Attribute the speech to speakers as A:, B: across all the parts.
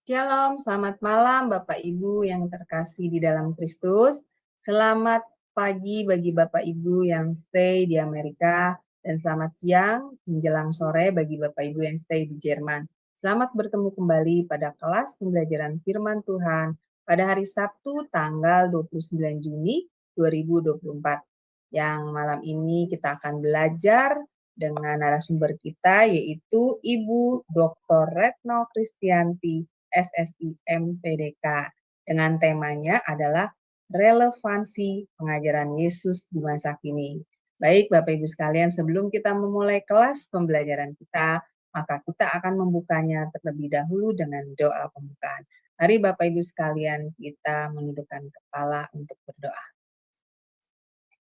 A: Shalom, selamat malam Bapak Ibu yang terkasih di dalam Kristus. Selamat pagi bagi Bapak Ibu yang stay di Amerika dan selamat siang menjelang sore bagi Bapak Ibu yang stay di Jerman. Selamat bertemu kembali pada kelas pembelajaran firman Tuhan pada hari Sabtu tanggal 29 Juni 2024. Yang malam ini kita akan belajar dengan narasumber kita yaitu Ibu Dr. Retno Kristianti SSI MPDK dengan temanya adalah relevansi pengajaran Yesus di masa kini. Baik Bapak Ibu sekalian, sebelum kita memulai kelas pembelajaran kita, maka kita akan membukanya terlebih dahulu dengan doa pembukaan. Mari Bapak Ibu sekalian kita menundukkan kepala untuk berdoa.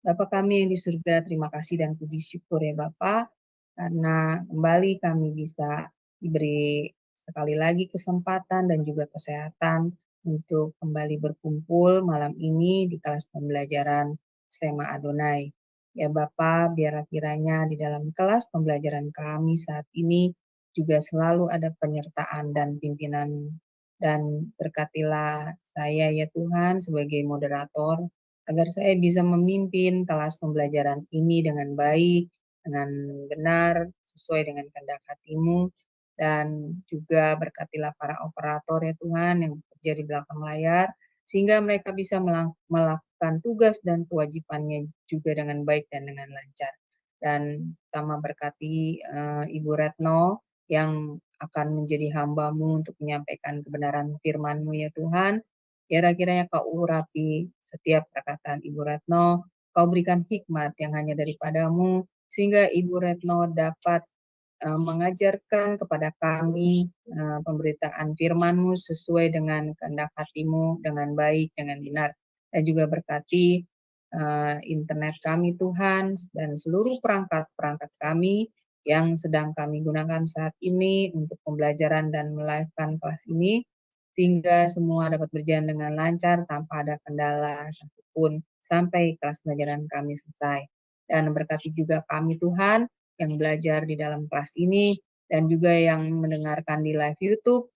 A: Bapa kami yang di surga, terima kasih dan puji syukur ya Bapak, karena kembali kami bisa diberi sekali lagi kesempatan dan juga kesehatan untuk kembali berkumpul malam ini di kelas pembelajaran Sema Adonai. Ya Bapak, biarlah kiranya di dalam kelas pembelajaran kami saat ini juga selalu ada penyertaan dan pimpinan, dan berkatilah saya ya Tuhan sebagai moderator, agar saya bisa memimpin kelas pembelajaran ini dengan baik, dengan benar, sesuai dengan kehendak hati-Mu, dan juga berkatilah para operator ya Tuhan yang bekerja di belakang layar, sehingga mereka bisa melakukan tugas dan kewajibannya juga dengan baik dan dengan lancar. Dan pertama berkati Ibu Retno yang akan menjadi hamba-Mu untuk menyampaikan kebenaran firman-Mu ya Tuhan. Kira-kiranya Kau urapi setiap perkataan Ibu Retno, Kau berikan hikmat yang hanya daripada-Mu, sehingga Ibu Retno dapat mengajarkan kepada kami pemberitaan firman-Mu sesuai dengan kehendak hati-Mu, dengan baik, dengan benar. Dan juga berkati internet kami Tuhan, dan seluruh perangkat-perangkat kami yang sedang kami gunakan saat ini untuk pembelajaran dan melive-kan kelas ini, sehingga semua dapat berjalan dengan lancar tanpa ada kendala satupun sampai kelas pelajaran kami selesai. Dan berkati juga kami Tuhan yang belajar di dalam kelas ini dan juga yang mendengarkan di live YouTube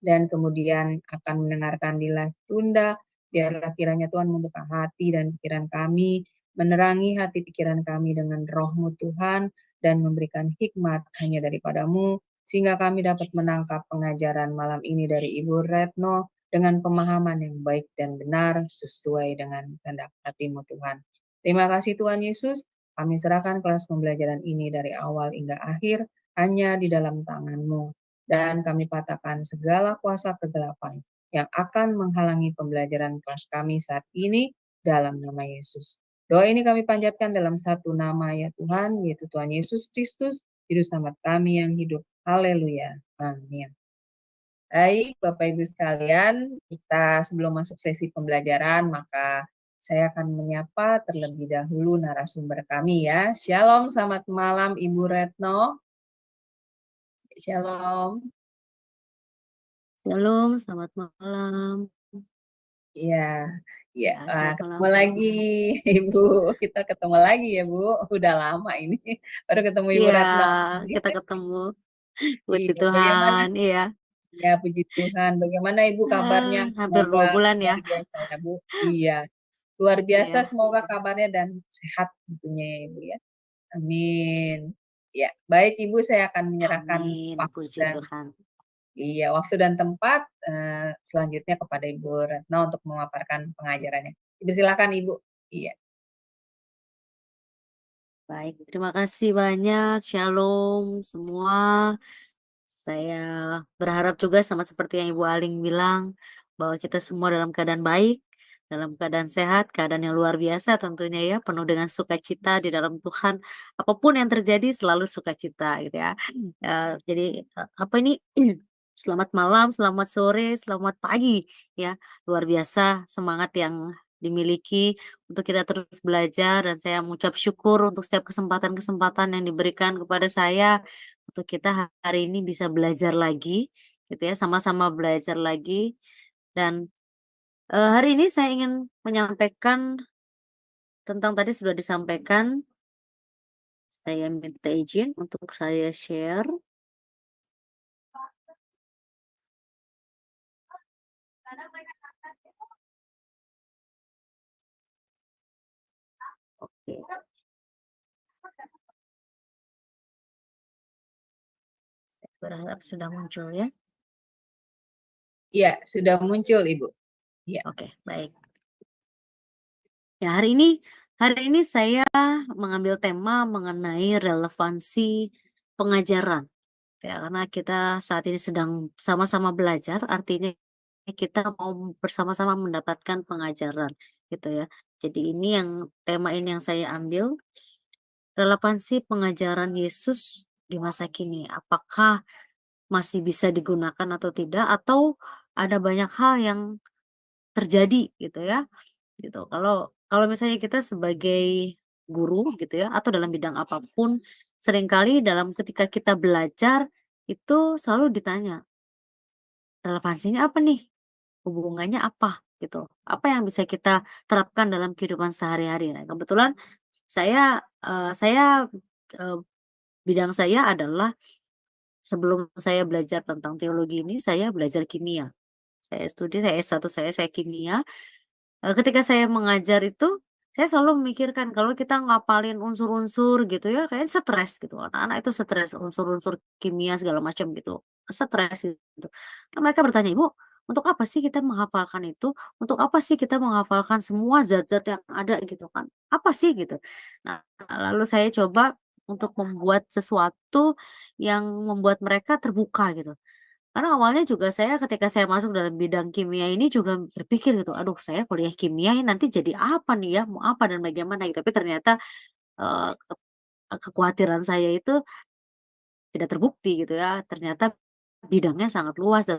A: dan kemudian akan mendengarkan di live tunda. Biarlah kiranya Tuhan membuka hati dan pikiran kami, menerangi hati pikiran kami dengan Roh-Mu Tuhan, dan memberikan hikmat hanya daripada-Mu, sehingga kami dapat menangkap pengajaran malam ini dari Ibu Retno dengan pemahaman yang baik dan benar sesuai dengan kehendak hati-Mu Tuhan. Terima kasih Tuhan Yesus, kami serahkan kelas pembelajaran ini dari awal hingga akhir hanya di dalam tangan-Mu. Dan kami patahkan segala kuasa kegelapan yang akan menghalangi pembelajaran kelas kami saat ini dalam nama Yesus. Doa ini kami panjatkan dalam satu nama ya Tuhan, yaitu Tuhan Yesus Kristus, Juru Selamat kami yang hidup. Haleluya. Amin. Baik, Bapak Ibu sekalian, kita sebelum masuk sesi pembelajaran, maka saya akan menyapa terlebih dahulu narasumber kami ya. Shalom, selamat malam Ibu Retno. Shalom.
B: Shalom, selamat malam.
A: Iya, ya,
B: Selamat malam
A: ketemu lagi Ibu. Kita ketemu lagi ya Bu. Udah lama ini baru ketemu Ibu
B: Iya,
A: Retno.
B: kita ketemu. Puji
A: Iya, bagaimana?
B: Tuhan, iya.
A: Ya, puji Tuhan. Bagaimana Ibu kabarnya?
B: Hampir
A: Semoga
B: 2 bulan ya.
A: luar biasa ya Bu. Iya, luar biasa.
B: Iya,
A: Semoga kabarnya dan sehat tentunya ya Ibu ya. Amin. Ya, baik Ibu, saya akan menyerahkan
B: amin.
A: waktu
B: Puji
A: dan
B: Tuhan.
A: waktu dan tempat selanjutnya kepada Ibu Retno untuk memaparkan pengajarannya. Ibu silakan Ibu. Iya.
B: Baik, terima kasih banyak. Shalom semua. Saya berharap juga sama seperti yang Ibu Aling bilang, bahwa kita semua dalam keadaan baik, dalam keadaan sehat, keadaan yang luar biasa tentunya ya, penuh dengan sukacita di dalam Tuhan. Apapun yang terjadi selalu sukacita gitu ya. Jadi apa ini? Selamat malam, selamat sore, selamat pagi ya. Luar biasa semangat yang dimiliki untuk kita terus belajar, dan saya mengucap syukur untuk setiap kesempatan-kesempatan yang diberikan kepada saya untuk kita hari ini bisa belajar lagi gitu ya, sama-sama belajar lagi. Dan hari ini saya ingin menyampaikan tentang tadi sudah disampaikan, saya minta izin untuk saya share. Saya berharap sudah muncul ya.
A: Ya, sudah muncul, Ibu. Ya.
B: Oke, baik. Ya, hari ini saya mengambil tema mengenai relevansi pengajaran. Ya, karena kita saat ini sedang sama-sama belajar, artinya kita mau bersama-sama mendapatkan pengajaran, gitu ya. Jadi tema ini yang saya ambil, relevansi pengajaran Yesus di masa kini. Apakah masih bisa digunakan atau tidak, atau ada banyak hal yang terjadi gitu ya, gitu. Kalau kalau misalnya kita sebagai guru gitu ya, atau dalam bidang apapun, seringkali ketika kita belajar itu selalu ditanya, relevansinya apa nih? Hubungannya apa? Gitu. Apa yang bisa kita terapkan dalam kehidupan sehari-hari? Nah, kebetulan saya, eee, bidang saya adalah sebelum saya belajar tentang teologi ini, saya belajar kimia. Saya S1 saya kimia. Ketika saya mengajar itu, saya selalu memikirkan kalau kita ngapalin unsur-unsur gitu ya, kayak stres gitu, anak-anak itu stres, unsur-unsur kimia segala macam gitu, stres gitu. Kan mereka bertanya, "Ibu, untuk apa sih kita menghafalkan itu? Untuk apa sih kita menghafalkan semua zat-zat yang ada?" Gitu kan. "Apa sih?" Gitu. Nah, lalu saya coba untuk membuat sesuatu yang membuat mereka terbuka gitu. Karena awalnya juga saya ketika saya masuk dalam bidang kimia ini juga berpikir gitu, "Aduh saya kuliah kimia ini nanti jadi apa nih ya, mau apa dan bagaimana," gitu. Tapi ternyata, eee, kekhawatiran saya itu tidak terbukti gitu ya. Ternyata bidangnya sangat luas dan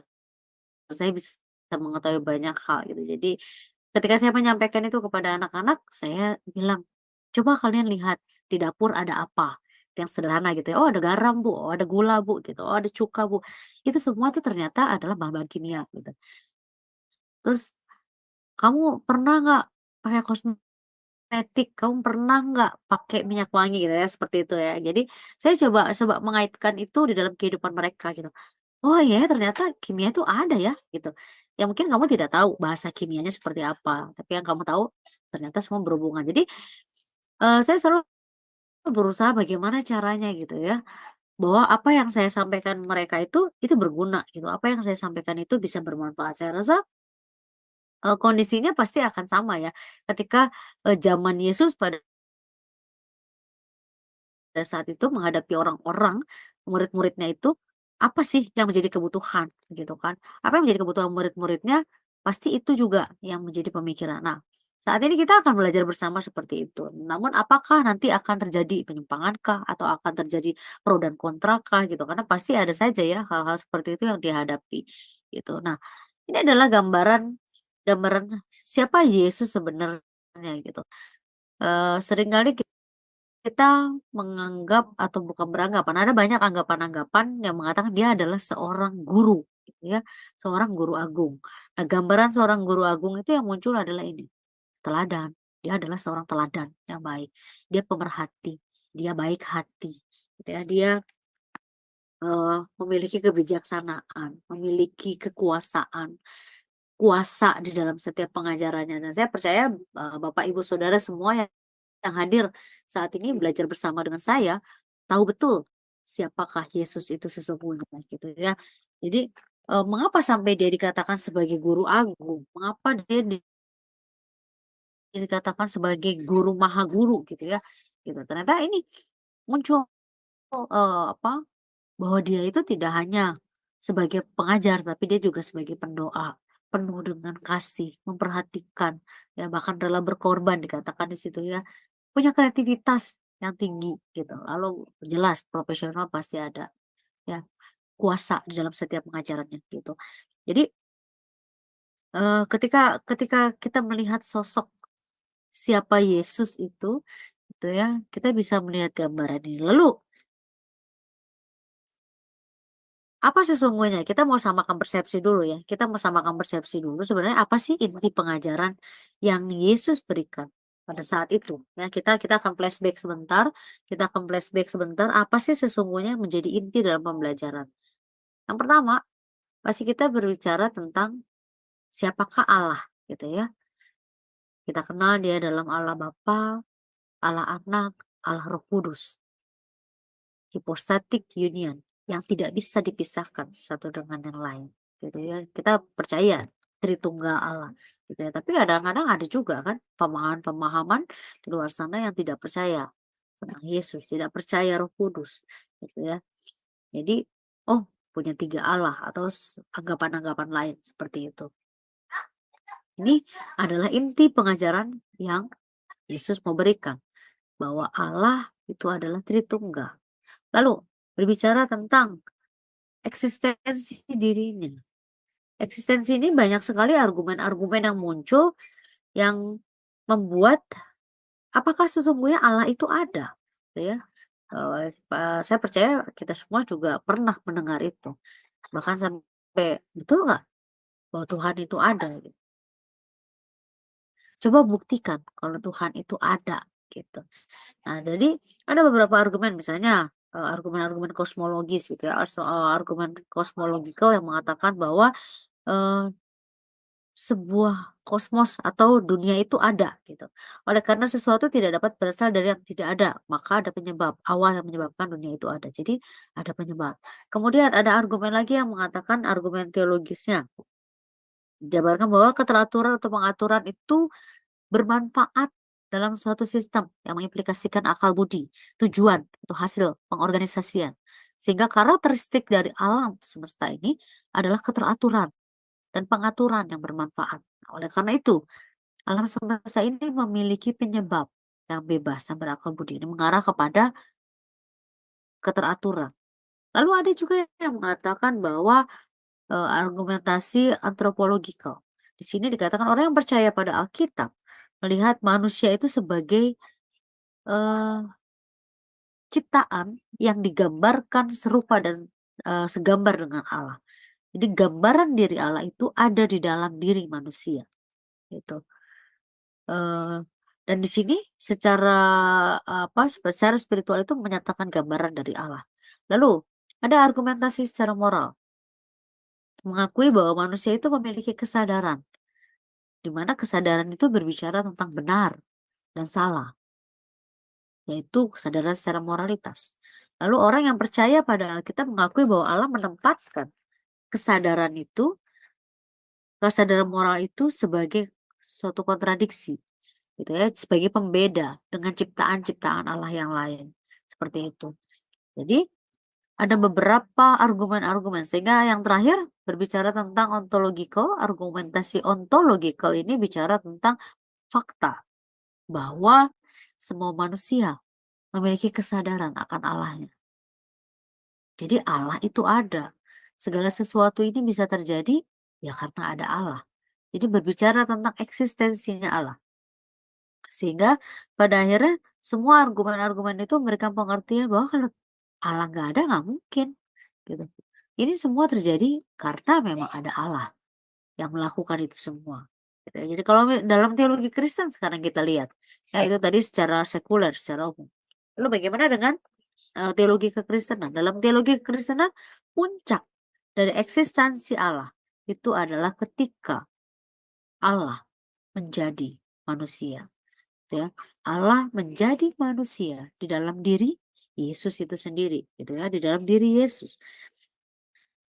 B: saya bisa mengetahui banyak hal gitu. Jadi ketika saya menyampaikan itu kepada anak-anak, saya bilang, "Coba kalian lihat di dapur ada apa?" Yang sederhana gitu ya, "Oh ada garam Bu, oh ada gula Bu," gitu, "Oh ada cuka Bu." Itu semua tuh ternyata adalah bahan-bahan kimia gitu. Terus, "Kamu pernah nggak pakai kosmetik? Kamu pernah nggak pakai minyak wangi?" Gitu ya, seperti itu ya. Jadi saya coba coba mengaitkan itu di dalam kehidupan mereka gitu. Oh iya ya ternyata kimia itu ada ya gitu. Ya mungkin kamu tidak tahu bahasa kimianya seperti apa, tapi yang kamu tahu ternyata semua berhubungan. Jadi, saya selalu berusaha bagaimana caranya gitu ya, bahwa apa yang saya sampaikan mereka itu berguna gitu, apa yang saya sampaikan itu bisa bermanfaat. Saya rasa, kondisinya pasti akan sama ya ketika, zaman Yesus pada saat itu menghadapi orang-orang, murid-muridnya itu, apa sih yang menjadi kebutuhan, gitu kan. Apa yang menjadi kebutuhan murid-muridnya, pasti itu juga yang menjadi pemikiran. Nah, saat ini kita akan belajar bersama seperti itu. Namun apakah nanti akan terjadi penyimpangan kah, atau akan terjadi pro dan kontra kah, gitu. Karena pasti ada saja ya hal-hal seperti itu yang dihadapi, gitu. Nah, ini adalah gambaran gambaran siapa Yesus sebenarnya, gitu. Seringkali kita menganggap atau bukan beranggapan, ada banyak anggapan-anggapan yang mengatakan dia adalah seorang guru, gitu ya, seorang guru agung. Nah, gambaran seorang guru agung itu yang muncul adalah ini, teladan. Dia adalah seorang teladan yang baik. Dia pemerhati, dia baik hati, gitu ya. Dia memiliki kebijaksanaan, memiliki kekuasaan, kuasa di dalam setiap pengajarannya. Dan saya percaya Bapak Ibu Saudara semua yang hadir saat ini belajar bersama dengan saya, tahu betul siapakah Yesus itu sesungguhnya gitu ya. Jadi, mengapa sampai dia dikatakan sebagai guru agung? Mengapa dia dikatakan sebagai guru maha guru gitu ya, gitu. Ternyata ini muncul, apa, bahwa dia itu tidak hanya sebagai pengajar, tapi dia juga sebagai pendoa, penuh dengan kasih, memperhatikan, ya bahkan rela berkorban dikatakan di situ ya. Punya kreativitas yang tinggi gitu, lalu jelas profesional pasti ada, ya, kuasa di dalam setiap pengajarannya gitu. Jadi, ketika ketika kita melihat sosok siapa Yesus itu, gitu ya, kita bisa melihat gambaran ini. Lalu, apa sesungguhnya? Kita mau samakan persepsi dulu ya, kita mau samakan persepsi dulu sebenarnya apa sih inti pengajaran yang Yesus berikan pada saat itu, ya kita akan flashback sebentar, apa sih sesungguhnya yang menjadi inti dalam pembelajaran. Yang pertama, pasti kita berbicara tentang siapakah Allah, gitu ya. Kita kenal dia dalam Allah Bapa, Allah Anak, Allah Roh Kudus. Hypostatic union yang tidak bisa dipisahkan satu dengan yang lain, gitu ya. Kita percaya Tritunggal Allah, gitu ya. Tapi kadang-kadang ada juga kan pemahaman-pemahaman di luar sana yang tidak percaya tentang Yesus, tidak percaya Roh Kudus, gitu ya. Jadi, oh punya 3 Allah atau anggapan-anggapan lain seperti itu. Ini adalah inti pengajaran yang Yesus mau berikan, bahwa Allah itu adalah Tritunggal. Lalu berbicara tentang eksistensi dirinya. Eksistensi ini banyak sekali argumen-argumen yang muncul yang membuat apakah sesungguhnya Allah itu ada, gitu ya. Saya percaya kita semua juga pernah mendengar itu. Bahkan sampai, betul nggak bahwa Tuhan itu ada? Gitu. Coba buktikan kalau Tuhan itu ada, gitu. Nah, jadi ada beberapa argumen, misalnya argumen-argumen kosmologis gitu ya, argumen kosmologikal yang mengatakan bahwa eh, sebuah kosmos atau dunia itu ada gitu. Oleh karena sesuatu tidak dapat berasal dari yang tidak ada, maka ada penyebab awal yang menyebabkan dunia itu ada. Jadi ada penyebab. Kemudian ada argumen lagi yang mengatakan argumen teologisnya. Dijabarkan bahwa keteraturan atau pengaturan itu bermanfaat dalam suatu sistem yang mengimplikasikan akal budi, tujuan, atau hasil pengorganisasian. Sehingga karakteristik dari alam semesta ini adalah keteraturan dan pengaturan yang bermanfaat. Nah, oleh karena itu, alam semesta ini memiliki penyebab yang bebas dan berakal budi. Ini mengarah kepada keteraturan. Lalu ada juga yang mengatakan bahwa argumentasi antropologikal. Di sini dikatakan orang yang percaya pada Alkitab melihat manusia itu sebagai eh, ciptaan yang digambarkan serupa dan segambar dengan Allah. Jadi gambaran diri Allah itu ada di dalam diri manusia, gitu. Eh, dan di sini secara spiritual itu menyatakan gambaran dari Allah. Lalu ada argumentasi secara moral, mengakui bahwa manusia itu memiliki kesadaran, di mana kesadaran itu berbicara tentang benar dan salah, yaitu kesadaran secara moralitas. Lalu orang yang percaya pada Alkitab mengakui bahwa Allah menempatkan kesadaran itu, kesadaran moral itu sebagai suatu kontradiksi, gitu ya, sebagai pembeda dengan ciptaan-ciptaan Allah yang lain, seperti itu. Jadi ada beberapa argumen-argumen, sehingga yang terakhir berbicara tentang ontological. Argumentasi ontological ini bicara tentang fakta bahwa semua manusia memiliki kesadaran akan Allahnya. Jadi Allah itu ada. Segala sesuatu ini bisa terjadi ya karena ada Allah. Jadi berbicara tentang eksistensinya Allah. Sehingga pada akhirnya semua argumen-argumen itu memberikan pengertian bahwa kalau Allah nggak ada nggak mungkin, gitu. Ini semua terjadi karena memang ada Allah yang melakukan itu semua. Gitu ya. Jadi kalau dalam teologi Kristen sekarang kita lihat, ya itu tadi secara sekuler, secara umum. Lalu bagaimana dengan teologi kekristenan? Dalam teologi kekristenan, puncak dari eksistensi Allah itu adalah ketika Allah menjadi manusia. Ya, Allah menjadi manusia di dalam diri Yesus itu sendiri, gitu ya, di dalam diri Yesus.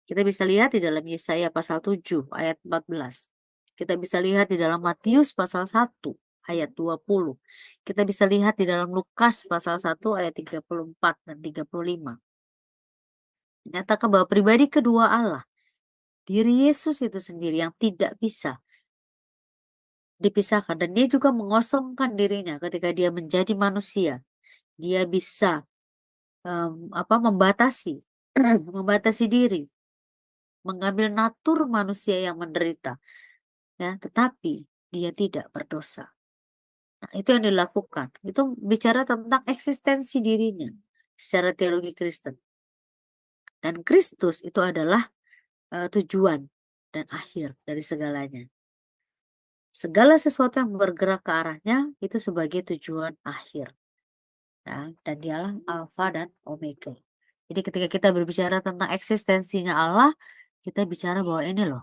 B: Kita bisa lihat di dalam Yesaya pasal 7 ayat 14. Kita bisa lihat di dalam Matius pasal 1 ayat 20. Kita bisa lihat di dalam Lukas pasal 1 ayat 34 dan 35. Menyatakan bahwa pribadi kedua Allah, diri Yesus itu sendiri yang tidak bisa dipisahkan, dan dia juga mengosongkan dirinya ketika dia menjadi manusia. Dia bisa membatasi membatasi diri, mengambil natur manusia yang menderita, ya, tetapi dia tidak berdosa. Nah, itu yang dilakukan. Itu bicara tentang eksistensi dirinya secara teologi Kristen. Dan Kristus itu adalah tujuan dan akhir dari segalanya. Segala sesuatu yang bergerak ke arahnya itu sebagai tujuan akhir. Ya, dan dialah Alfa dan Omega. Jadi ketika kita berbicara tentang eksistensinya Allah, kita bicara bahwa ini loh,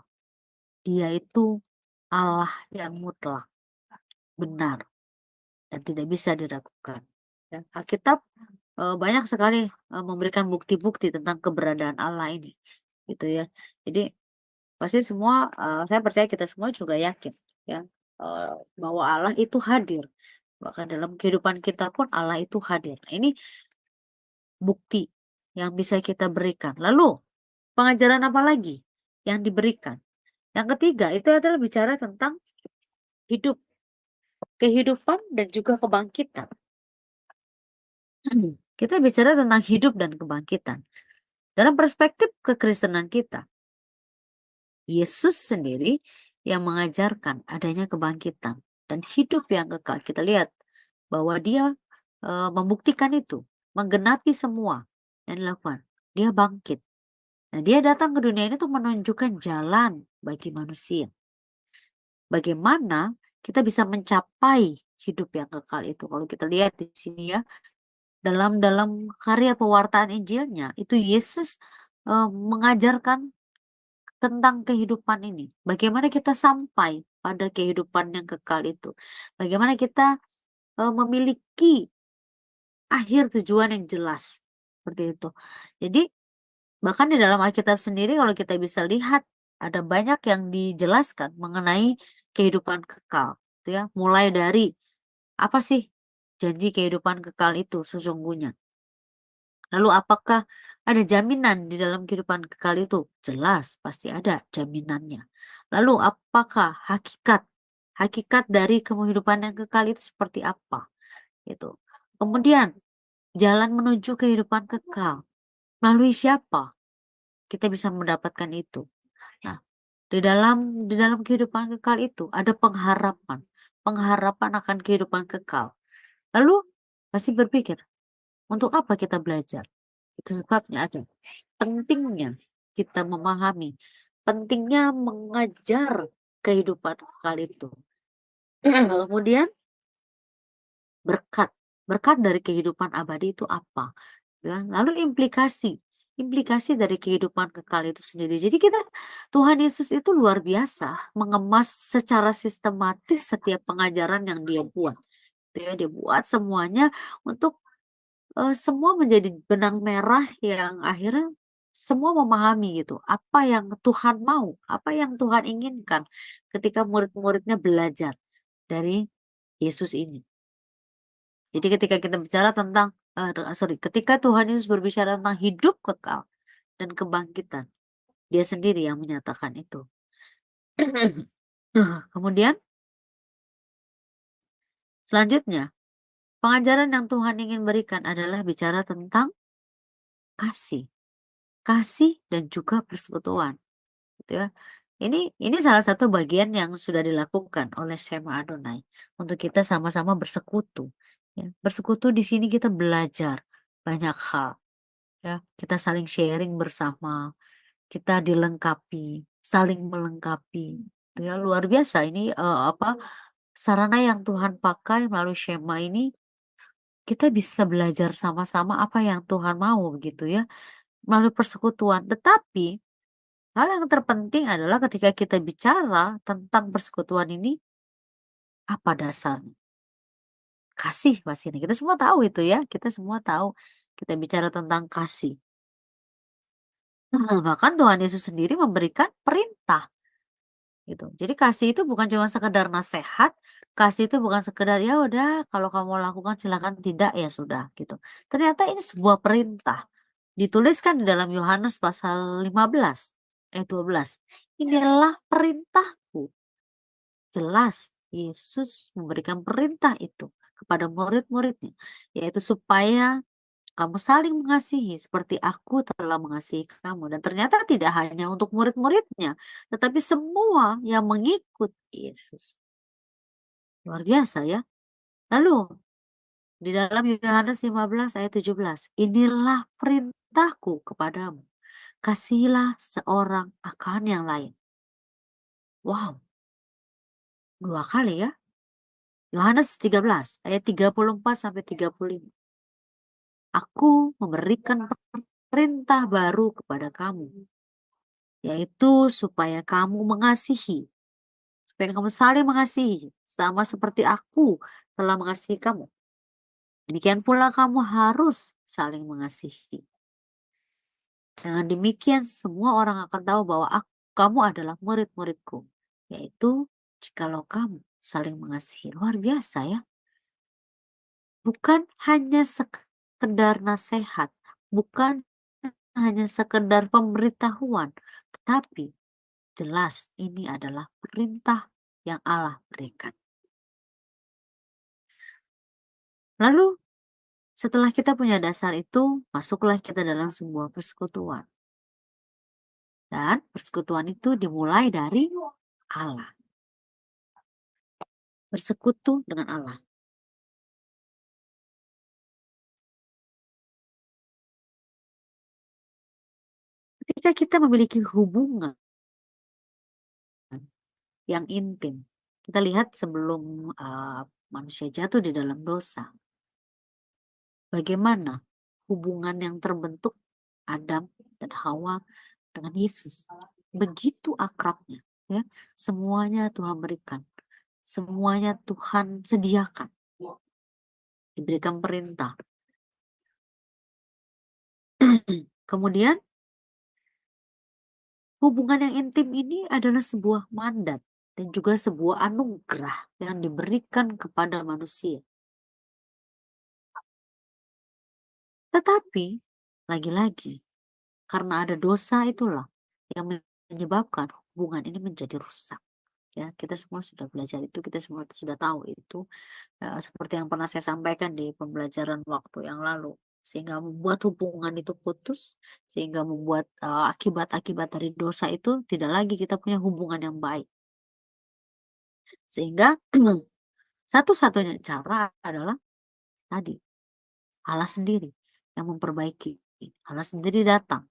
B: dia itu Allah yang mutlak, benar. dan tidak bisa diragukan. Ya, Alkitab banyak sekali memberikan bukti-bukti tentang keberadaan Allah ini, gitu ya. Jadi pasti semua, saya percaya kita semua juga yakin, ya, bahwa Allah itu hadir. Bahkan dalam kehidupan kita pun Allah itu hadir. Nah, ini bukti yang bisa kita berikan. Lalu pengajaran apa lagi yang diberikan? Yang ketiga itu adalah bicara tentang hidup, kehidupan dan juga kebangkitan. Kita bicara tentang hidup dan kebangkitan. Dalam perspektif kekristenan kita, Yesus sendiri yang mengajarkan adanya kebangkitan dan hidup yang kekal. Kita lihat bahwa dia membuktikan itu, menggenapi semua yang dilakukan. Dia bangkit. Nah, dia datang ke dunia ini untuk menunjukkan jalan bagi manusia. Bagaimana kita bisa mencapai hidup yang kekal itu. Kalau kita lihat di sini ya, dalam dalam karya pewartaan Injilnya, itu Yesus mengajarkan tentang kehidupan ini. Bagaimana kita sampai pada kehidupan yang kekal itu. Bagaimana kita memiliki akhir tujuan yang jelas. Seperti itu. Jadi bahkan di dalam Alkitab sendiri kalau kita bisa lihat ada banyak yang dijelaskan mengenai kehidupan kekal, gitu ya. Mulai dari apa sih janji kehidupan kekal itu sesungguhnya? Lalu apakah ada jaminan di dalam kehidupan kekal itu? Jelas, pasti ada jaminannya. Lalu apakah hakikat hakikat dari kehidupan yang kekal itu seperti apa? Gitu. Kemudian jalan menuju kehidupan kekal melalui siapa kita bisa mendapatkan itu? Nah, di dalam kehidupan kekal itu ada pengharapan, pengharapan akan kehidupan kekal. Lalu pasti berpikir, untuk apa kita belajar? Itu sebabnya ada pentingnya kita memahami, pentingnya mengajar kehidupan kekal itu. Kemudian berkat, berkat dari kehidupan abadi itu apa? Ya, lalu implikasi dari kehidupan kekal itu sendiri. Jadi Tuhan Yesus itu luar biasa mengemas secara sistematis setiap pengajaran yang dia buat. Gitu ya, dia buat semuanya untuk semua menjadi benang merah yang akhirnya semua memahami gitu, apa yang Tuhan mau, apa yang Tuhan inginkan ketika murid-muridnya belajar dari Yesus ini. Jadi ketika kita bicara tentang, ketika Tuhan Yesus berbicara tentang hidup kekal dan kebangkitan, dia sendiri yang menyatakan itu. Kemudian selanjutnya, pengajaran yang Tuhan ingin berikan adalah bicara tentang kasih, kasih dan juga persekutuan. Gitu ya. Ini salah satu bagian yang sudah dilakukan oleh Shema Adonai untuk kita sama-sama bersekutu. Ya. Bersekutu di sini kita belajar banyak hal. Ya, kita saling sharing bersama, kita dilengkapi, saling melengkapi. Itu ya, luar biasa ini sarana yang Tuhan pakai melalui Shema ini kita bisa belajar sama-sama apa yang Tuhan mau begitu ya melalui persekutuan. Tetapi hal yang terpenting adalah ketika kita bicara tentang persekutuan ini, apa dasarnya? Kasih pastinya. Kita semua tahu itu ya. Kita semua tahu kita bicara tentang kasih. Bahkan Tuhan Yesus sendiri memberikan perintah gitu. Jadi kasih itu bukan cuma sekedar nasihat, kasih itu bukan sekedar ya udah kalau kamu lakukan silakan tidak ya sudah gitu. Ternyata ini sebuah perintah. Dituliskan di dalam Yohanes pasal 15 ayat 12. Inilah perintahku. Jelas Yesus memberikan perintah itu kepada murid-muridnya, yaitu supaya kamu saling mengasihi seperti aku telah mengasihi kamu. Dan ternyata tidak hanya untuk murid-muridnya, tetapi semua yang mengikut Yesus. Luar biasa ya. Lalu di dalam Yohanes 15 ayat 17, inilah perintahku kepadamu. Kasihilah seorang akan yang lain. Wow, dua kali ya. Yohanes 13 ayat 34 sampai 35. Aku memberikan perintah baru kepada kamu, yaitu supaya kamu mengasihi, supaya kamu saling mengasihi, sama seperti aku telah mengasihi kamu, demikian pula kamu harus saling mengasihi. Dengan demikian semua orang akan tahu bahwa kamu adalah murid-muridku, yaitu jikalau kamu saling mengasihi. Luar biasa ya. Bukan hanya sekedar nasihat, bukan hanya sekedar pemberitahuan, tetapi jelas ini adalah perintah yang Allah berikan. Lalu setelah kita punya dasar itu, masuklah kita dalam sebuah persekutuan. Dan persekutuan itu dimulai dari Allah. Bersekutu dengan Allah. Ketika kita memiliki hubungan yang intim, kita lihat sebelum manusia jatuh di dalam dosa, bagaimana hubungan yang terbentuk Adam dan Hawa dengan Yesus. Begitu akrabnya, ya. Semuanya Tuhan berikan. Semuanya Tuhan sediakan. Diberikan perintah. Kemudian hubungan yang intim ini adalah sebuah mandat dan juga sebuah anugerah yang diberikan kepada manusia. Tetapi lagi-lagi karena ada dosa itulah yang menyebabkan hubungan ini menjadi rusak. Ya, kita semua sudah belajar itu, kita semua sudah tahu itu. Seperti yang pernah saya sampaikan di pembelajaran waktu yang lalu, sehingga membuat hubungan itu putus, sehingga membuat akibat-akibat dari dosa itu tidak lagi kita punya hubungan yang baik. Sehingga satu-satunya cara adalah tadi Allah sendiri yang memperbaiki. Allah sendiri datang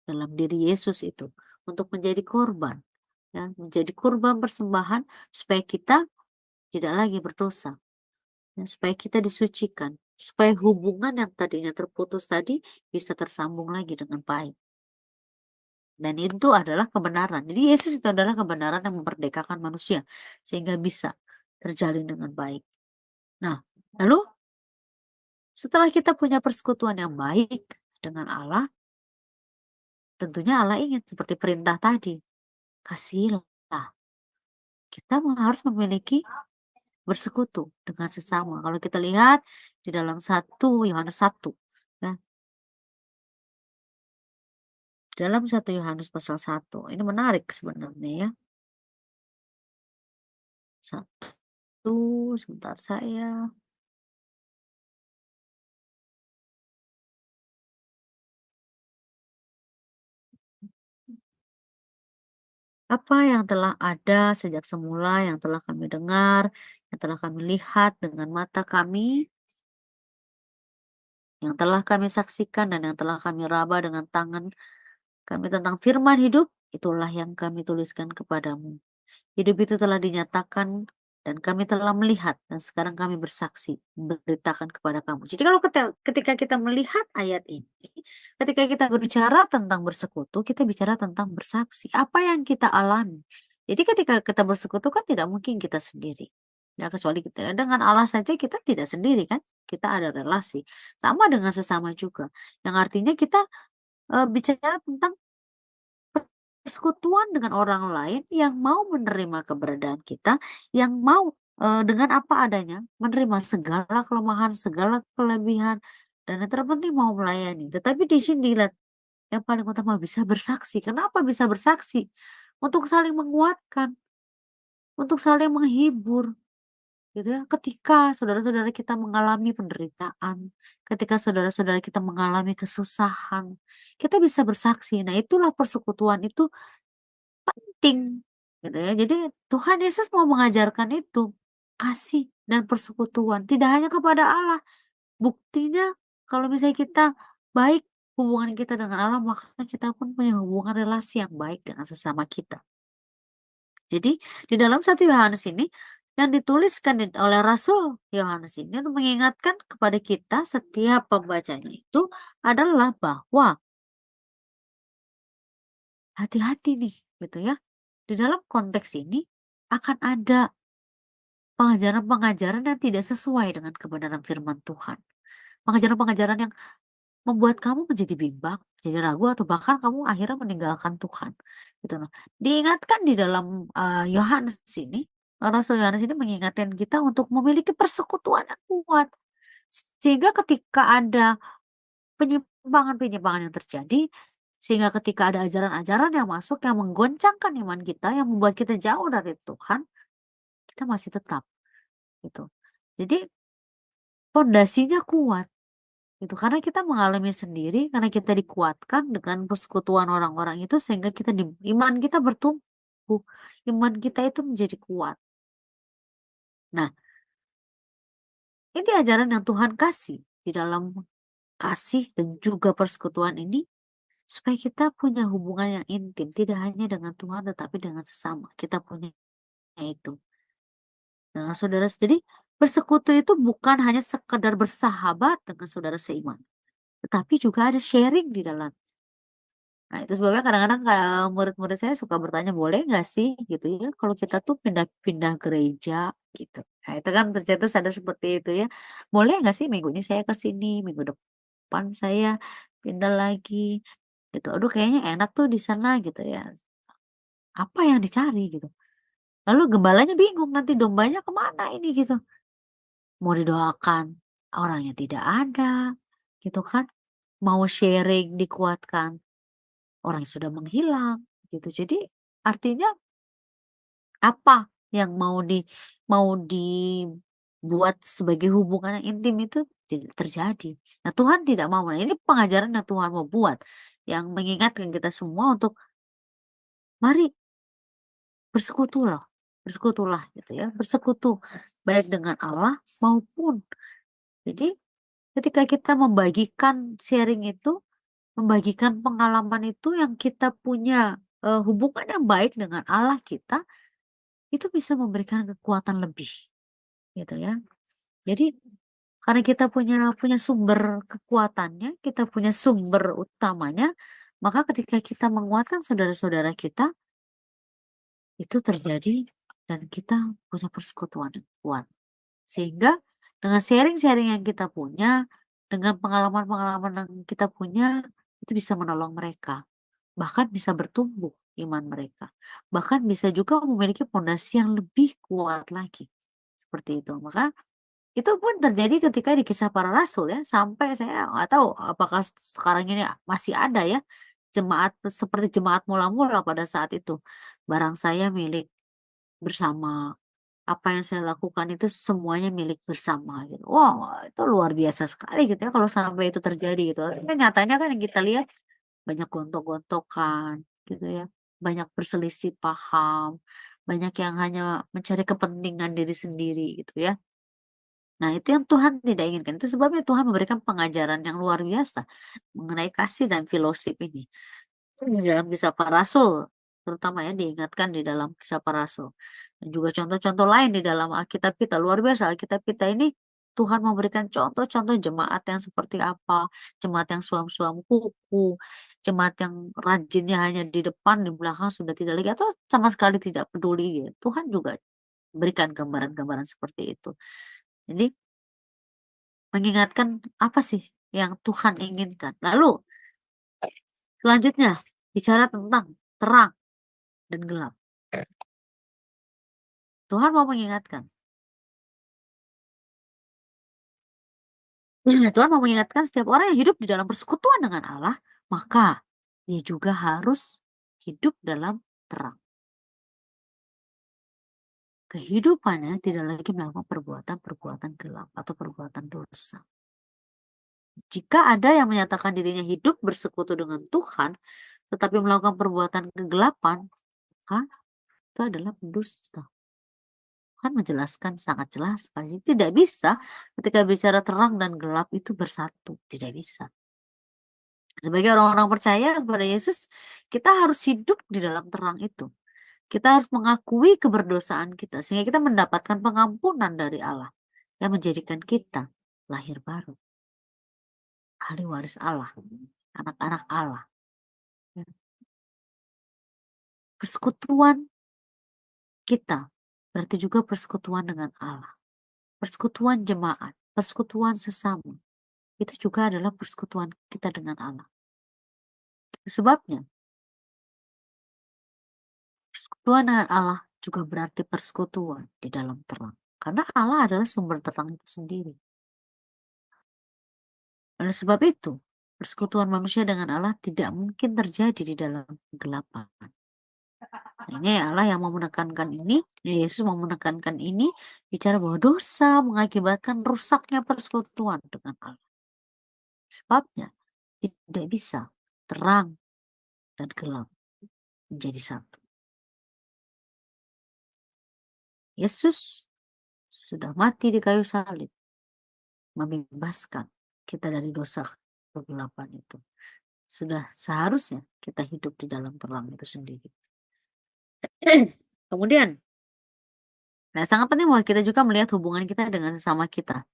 B: dalam diri Yesus itu untuk menjadi korban, ya, menjadi korban persembahan supaya kita tidak lagi berdosa. Supaya kita disucikan, supaya hubungan yang tadinya terputus tadi bisa tersambung lagi dengan baik. Dan itu adalah kebenaran. Jadi Yesus itu adalah kebenaran yang memerdekakan manusia sehingga bisa terjalin dengan baik. Nah, lalu setelah kita punya persekutuan yang baik dengan Allah, tentunya Allah ingin seperti perintah tadi, kasihilah. Kita harus memiliki bersekutu dengan sesama. Kalau kita lihat di dalam 1 Yohanes 1, ya, dalam 1 Yohanes pasal 1, ini menarik sebenarnya ya. 1, sebentar saya. Apa yang telah ada sejak semula, yang telah kami dengar, yang telah kami lihat dengan mata kami, yang telah kami saksikan dan yang telah kami raba dengan tangan kami tentang firman hidup, itulah yang kami tuliskan kepadamu. Hidup itu telah dinyatakan dan kami telah melihat dan sekarang kami bersaksi, memberitakan kepada kamu. Jadi kalau ketika kita melihat ayat ini, ketika kita berbicara tentang bersekutu, kita bicara tentang bersaksi. Apa yang kita alami? Jadi ketika kita bersekutu kan tidak mungkin kita sendiri. Ya, kecuali kita dengan Allah saja kita tidak sendiri kan? Kita ada relasi. Sama dengan sesama juga. Yang artinya kita bicara tentang persekutuan dengan orang lain yang mau menerima keberadaan kita, yang mau dengan apa adanya menerima segala kelemahan, segala kelebihan, dan yang terpenting mau melayani. Tetapi di sini dilihat yang paling utama bisa bersaksi. Kenapa bisa bersaksi? Untuk saling menguatkan, untuk saling menghibur, gitu ya. Ketika saudara-saudara kita mengalami penderitaan, ketika saudara-saudara kita mengalami kesusahan, kita bisa bersaksi. Nah, itulah persekutuan itu penting, gitu ya. Jadi Tuhan Yesus mau mengajarkan itu, kasih dan persekutuan, tidak hanya kepada Allah. Buktinya kalau misalnya kita baik hubungan kita dengan Allah, maka kita pun punya hubungan relasi yang baik dengan sesama kita. Jadi di dalam 1 Yohanes ini yang dituliskan oleh Rasul Yohanes ini untuk mengingatkan kepada kita setiap pembacanya itu adalah bahwa hati-hati nih, gitu ya. Di dalam konteks ini akan ada pengajaran-pengajaran yang tidak sesuai dengan kebenaran firman Tuhan. Pengajaran-pengajaran yang membuat kamu menjadi bimbang, menjadi ragu, atau bahkan kamu akhirnya meninggalkan Tuhan, gitu loh. Diingatkan di dalam, Yohanes ini, Rasul Yohanes ini mengingatkan kita untuk memiliki persekutuan yang kuat. Sehingga ketika ada penyimpangan-penyimpangan yang terjadi, sehingga ketika ada ajaran-ajaran yang masuk yang menggoncangkan iman kita, yang membuat kita jauh dari Tuhan, kita masih tetap, gitu. Jadi pondasinya kuat. Itu karena kita mengalami sendiri, karena kita dikuatkan dengan persekutuan orang-orang itu sehingga iman kita bertumbuh, iman kita itu menjadi kuat. Nah, ini ajaran yang Tuhan kasih di dalam kasih dan juga persekutuan ini supaya kita punya hubungan yang intim, tidak hanya dengan Tuhan tetapi dengan sesama. Kita punya itu dengan saudara. Jadi persekutu itu bukan hanya sekedar bersahabat dengan saudara seiman, tetapi juga ada sharing di dalam. Nah, itu sebabnya kadang-kadang murid-murid saya suka bertanya, "Boleh nggak sih," gitu ya, "kalau kita tuh pindah-pindah gereja?" Gitu. Nah, itu kan ternyata sadar seperti itu ya. "Boleh nggak sih minggu ini saya ke sini, minggu depan saya pindah lagi," gitu. "Aduh kayaknya enak tuh di sana," gitu ya. Apa yang dicari gitu. Lalu gembalanya bingung, nanti dombanya kemana ini gitu. Mau didoakan, orangnya tidak ada, gitu kan. Mau sharing, dikuatkan, orang yang sudah menghilang, gitu. Jadi artinya apa yang mau dibuat sebagai hubungan yang intim itu tidak terjadi. Nah, Tuhan tidak mau. Nah, ini pengajaran yang Tuhan mau buat, yang mengingatkan kita semua untuk mari bersekutulah, bersekutulah gitu ya, bersekutu baik dengan Allah maupun. Jadi ketika kita membagikan sharing itu, membagikan pengalaman itu yang kita punya, hubungan yang baik dengan Allah kita, itu bisa memberikan kekuatan lebih, gitu ya. Jadi karena kita punya punya sumber kekuatannya, kita punya sumber utamanya, maka ketika kita menguatkan saudara-saudara kita, itu terjadi dan kita punya persekutuan yang kuat. Sehingga dengan sharing-sharing yang kita punya, dengan pengalaman-pengalaman yang kita punya, itu bisa menolong mereka, bahkan bisa bertumbuh iman mereka, bahkan bisa juga memiliki pondasi yang lebih kuat lagi, seperti itu. Maka itu pun terjadi ketika di Kisah Para Rasul ya, sampai saya nggak tahu apakah sekarang ini masih ada ya, jemaat seperti jemaat mula-mula pada saat itu. Barang saya milik bersama, apa yang saya lakukan itu semuanya milik bersama gitu. Wow, itu luar biasa sekali gitu ya kalau sampai itu terjadi gitu. Tapi nyatanya kan yang kita lihat banyak gontok-gontokan gitu ya, banyak berselisih paham, banyak yang hanya mencari kepentingan diri sendiri gitu ya. Nah, itu yang Tuhan tidak inginkan. Itu sebabnya Tuhan memberikan pengajaran yang luar biasa mengenai kasih dan fellowship ini. Di dalam Kisah Para Rasul, terutama ya diingatkan di dalam Kisah Para Rasul. Dan juga contoh-contoh lain di dalam Alkitab kita, luar biasa Alkitab kita ini Tuhan memberikan contoh-contoh jemaat yang seperti apa, jemaat yang suam-suam kuku, jemaat yang rajinnya hanya di depan, di belakang sudah tidak lagi, atau sama sekali tidak peduli ya. Tuhan juga berikan gambaran-gambaran seperti itu. Jadi mengingatkan apa sih yang Tuhan inginkan. Lalu selanjutnya bicara tentang terang dan gelap. Tuhan mau mengingatkan. Tuhan mau mengingatkan setiap orang yang hidup di dalam persekutuan dengan Allah, maka dia juga harus hidup dalam terang. Kehidupannya tidak lagi melakukan perbuatan-perbuatan gelap atau perbuatan dosa. Jika ada yang menyatakan dirinya hidup bersekutu dengan Tuhan, tetapi melakukan perbuatan kegelapan, maka itu adalah pendusta. Tuhan menjelaskan sangat jelas sekali. Tidak bisa ketika bicara terang dan gelap itu bersatu. Tidak bisa. Sebagai orang-orang percaya kepada Yesus, kita harus hidup di dalam terang itu. Kita harus mengakui keberdosaan kita sehingga kita mendapatkan pengampunan dari Allah yang menjadikan kita lahir baru, ahli waris Allah, anak-anak Allah. Ya. Persekutuan kita berarti juga persekutuan dengan Allah. Persekutuan jemaat, persekutuan sesama, itu juga adalah persekutuan kita dengan Allah. Sebabnya, persekutuan dengan Allah juga berarti persekutuan di dalam terang. Karena Allah adalah sumber terang itu sendiri. Oleh sebab itu, persekutuan manusia dengan Allah tidak mungkin terjadi di dalam kegelapan. Ini Allah yang mau menekankan ini, Yesus mau menekankan ini, bicara bahwa dosa mengakibatkan rusaknya persekutuan dengan Allah. Sebabnya tidak bisa terang dan gelap menjadi satu. Yesus sudah mati di kayu salib, membebaskan kita dari dosa kegelapan itu. Sudah seharusnya kita hidup di dalam terang itu sendiri. Kemudian, nah sangat penting bahwa kita juga melihat hubungan kita dengan sesama kita,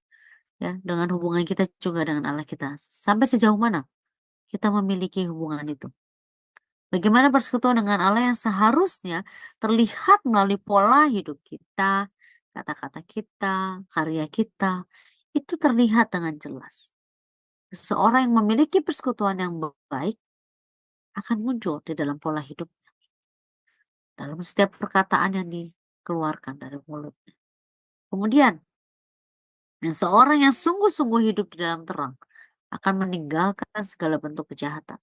B: ya, dengan hubungan kita juga dengan Allah kita. Sampai sejauh mana kita memiliki hubungan itu? Bagaimana persekutuan dengan Allah yang seharusnya terlihat melalui pola hidup kita, kata-kata kita, karya kita, itu terlihat dengan jelas. Seseorang yang memiliki persekutuan yang baik akan muncul di dalam pola hidup, dalam setiap perkataan yang dikeluarkan dari mulutnya. Kemudian, seorang yang sungguh-sungguh hidup di dalam terang akan meninggalkan segala bentuk kejahatan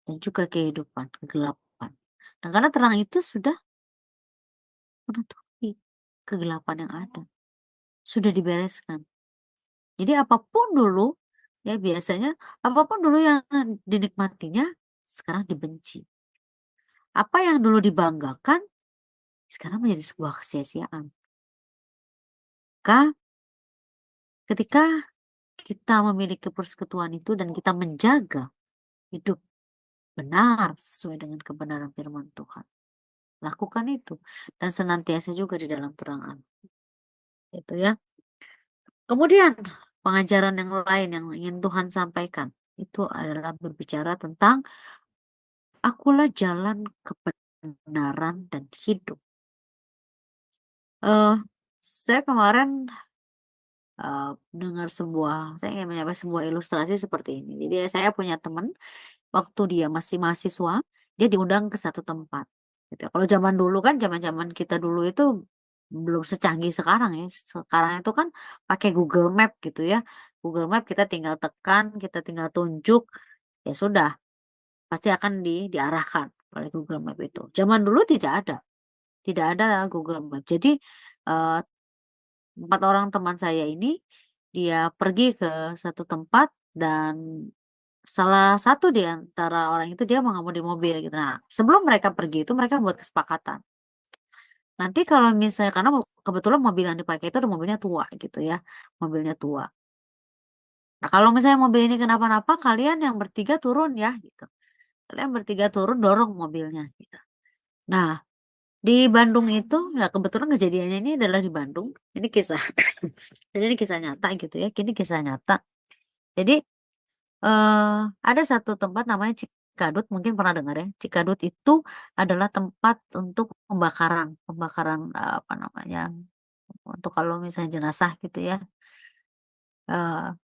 B: dan juga kehidupan, kegelapan. Dan karena terang itu sudah menutupi kegelapan yang ada, sudah dibereskan. Jadi apapun dulu, ya biasanya apapun dulu yang dinikmatinya sekarang dibenci. Apa yang dulu dibanggakan sekarang menjadi sebuah kesia-siaan. Ketika kita memiliki persekutuan itu dan kita menjaga hidup benar sesuai dengan kebenaran firman Tuhan, lakukan itu dan senantiasa juga di dalam terang Allah. Itu ya. Kemudian pengajaran yang lain yang ingin Tuhan sampaikan itu adalah berbicara tentang akulah jalan kebenaran dan hidup. Saya kemarin dengar saya ingin menyampaikan sebuah ilustrasi seperti ini. Jadi saya punya teman, waktu dia masih mahasiswa, dia diundang ke satu tempat. Gitu. Kalau zaman dulu kan, zaman-zaman kita dulu itu belum secanggih sekarang ya. Sekarang itu kan pakai Google Map gitu ya. Google Map kita tinggal tekan, kita tinggal tunjuk, ya sudah, pasti akan diarahkan oleh Google Map itu. Zaman dulu tidak ada Google Map. Jadi eh, 4 orang teman saya ini, dia pergi ke satu tempat dan salah satu di antara orang itu dia mengemudi mobil gitu. Nah, sebelum mereka pergi itu mereka buat kesepakatan. Nanti kalau misalnya karena kebetulan mobil yang dipakai itu udah mobilnya tua gitu ya, mobilnya tua. Nah, kalau misalnya mobil ini kenapa-napa kalian yang bertiga turun ya gitu. Kalian bertiga turun dorong mobilnya gitu. Nah, di Bandung itu, nah kebetulan kejadiannya ini adalah di Bandung. Ini kisah, jadi ini kisah nyata gitu ya. Ini kisah nyata. Jadi ada satu tempat namanya Cikadut, mungkin pernah dengar ya. Cikadut itu adalah tempat untuk apa namanya, untuk kalau misalnya jenazah gitu ya. Eee,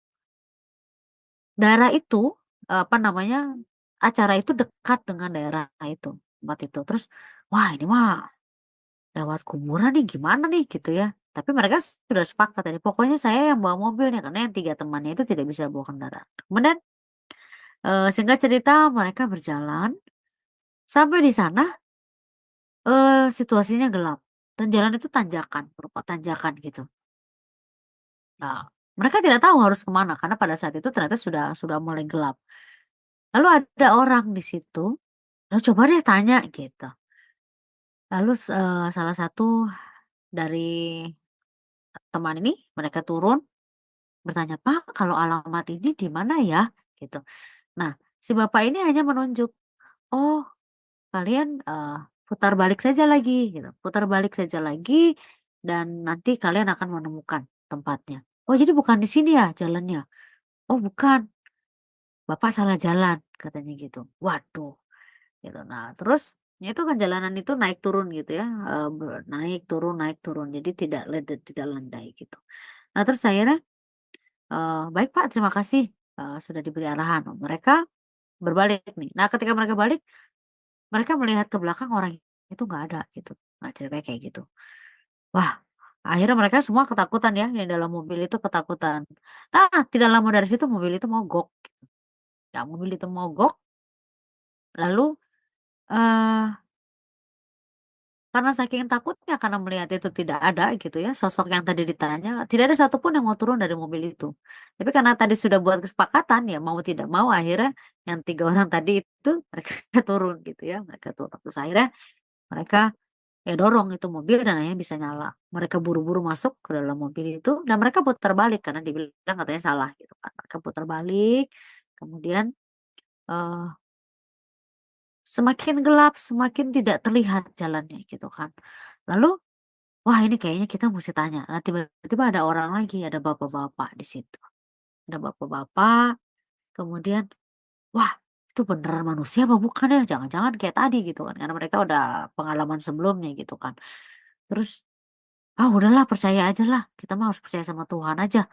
B: daerah itu, apa namanya, acara itu dekat dengan daerah itu, tempat itu. Terus, wah ini mah lewat kuburan nih, gimana nih gitu ya. Tapi mereka sudah sepakat tadi, pokoknya saya yang bawa mobilnya, karena yang 3 temannya itu tidak bisa bawa kendaraan. Kemudian, singkat cerita mereka berjalan, sampai di sana, situasinya gelap dan jalan itu tanjakan, berupa tanjakan gitu. Nah, mereka tidak tahu harus kemana karena pada saat itu ternyata sudah mulai gelap. Lalu ada orang di situ, lalu coba deh tanya gitu. Lalu salah satu dari teman ini, mereka turun bertanya, "Pak, kalau alamat ini di mana ya?" Gitu. Nah, si bapak ini hanya menunjuk, "Oh, kalian, putar balik saja lagi," gitu, "putar balik saja lagi dan nanti kalian akan menemukan tempatnya." "Oh, jadi bukan di sini ya jalannya?" "Oh, bukan, Bapak salah jalan," katanya gitu. Waduh, gitu. Nah, terus itu kan jalanan itu naik turun gitu ya, naik turun, jadi tidak landai gitu. Nah terus akhirnya, "Baik Pak, terima kasih, sudah diberi arahan." Mereka berbalik nih. Nah ketika mereka balik, mereka melihat ke belakang orang itu nggak ada gitu. Nah ceritanya kayak gitu. Wah, akhirnya mereka semua ketakutan ya, yang dalam mobil itu ketakutan. Nah tidak lama dari situ mobil itu mogok. Ya mobil itu mogok, lalu, eee karena saking takutnya, karena melihat itu tidak ada gitu ya, sosok yang tadi ditanya, tidak ada satupun yang mau turun dari mobil itu. Tapi karena tadi sudah buat kesepakatan, ya mau tidak mau akhirnya yang 3 orang tadi itu mereka turun gitu ya, mereka turun. Terus akhirnya mereka ya dorong itu mobil dan akhirnya bisa nyala. Mereka buru-buru masuk ke dalam mobil itu dan mereka putar balik karena dibilang katanya salah gitu kan. Mereka putar balik, kemudian, eee, semakin gelap, semakin tidak terlihat jalannya gitu kan. Lalu wah ini kayaknya kita mesti tanya. Nah tiba-tiba ada orang lagi, ada bapak-bapak di situ. Ada bapak-bapak, kemudian, wah itu beneran manusia apa bukan ya? Jangan-jangan kayak tadi gitu kan, karena mereka udah pengalaman sebelumnya gitu kan. Terus, ah udahlah percaya aja lah, kita mah harus percaya sama Tuhan aja.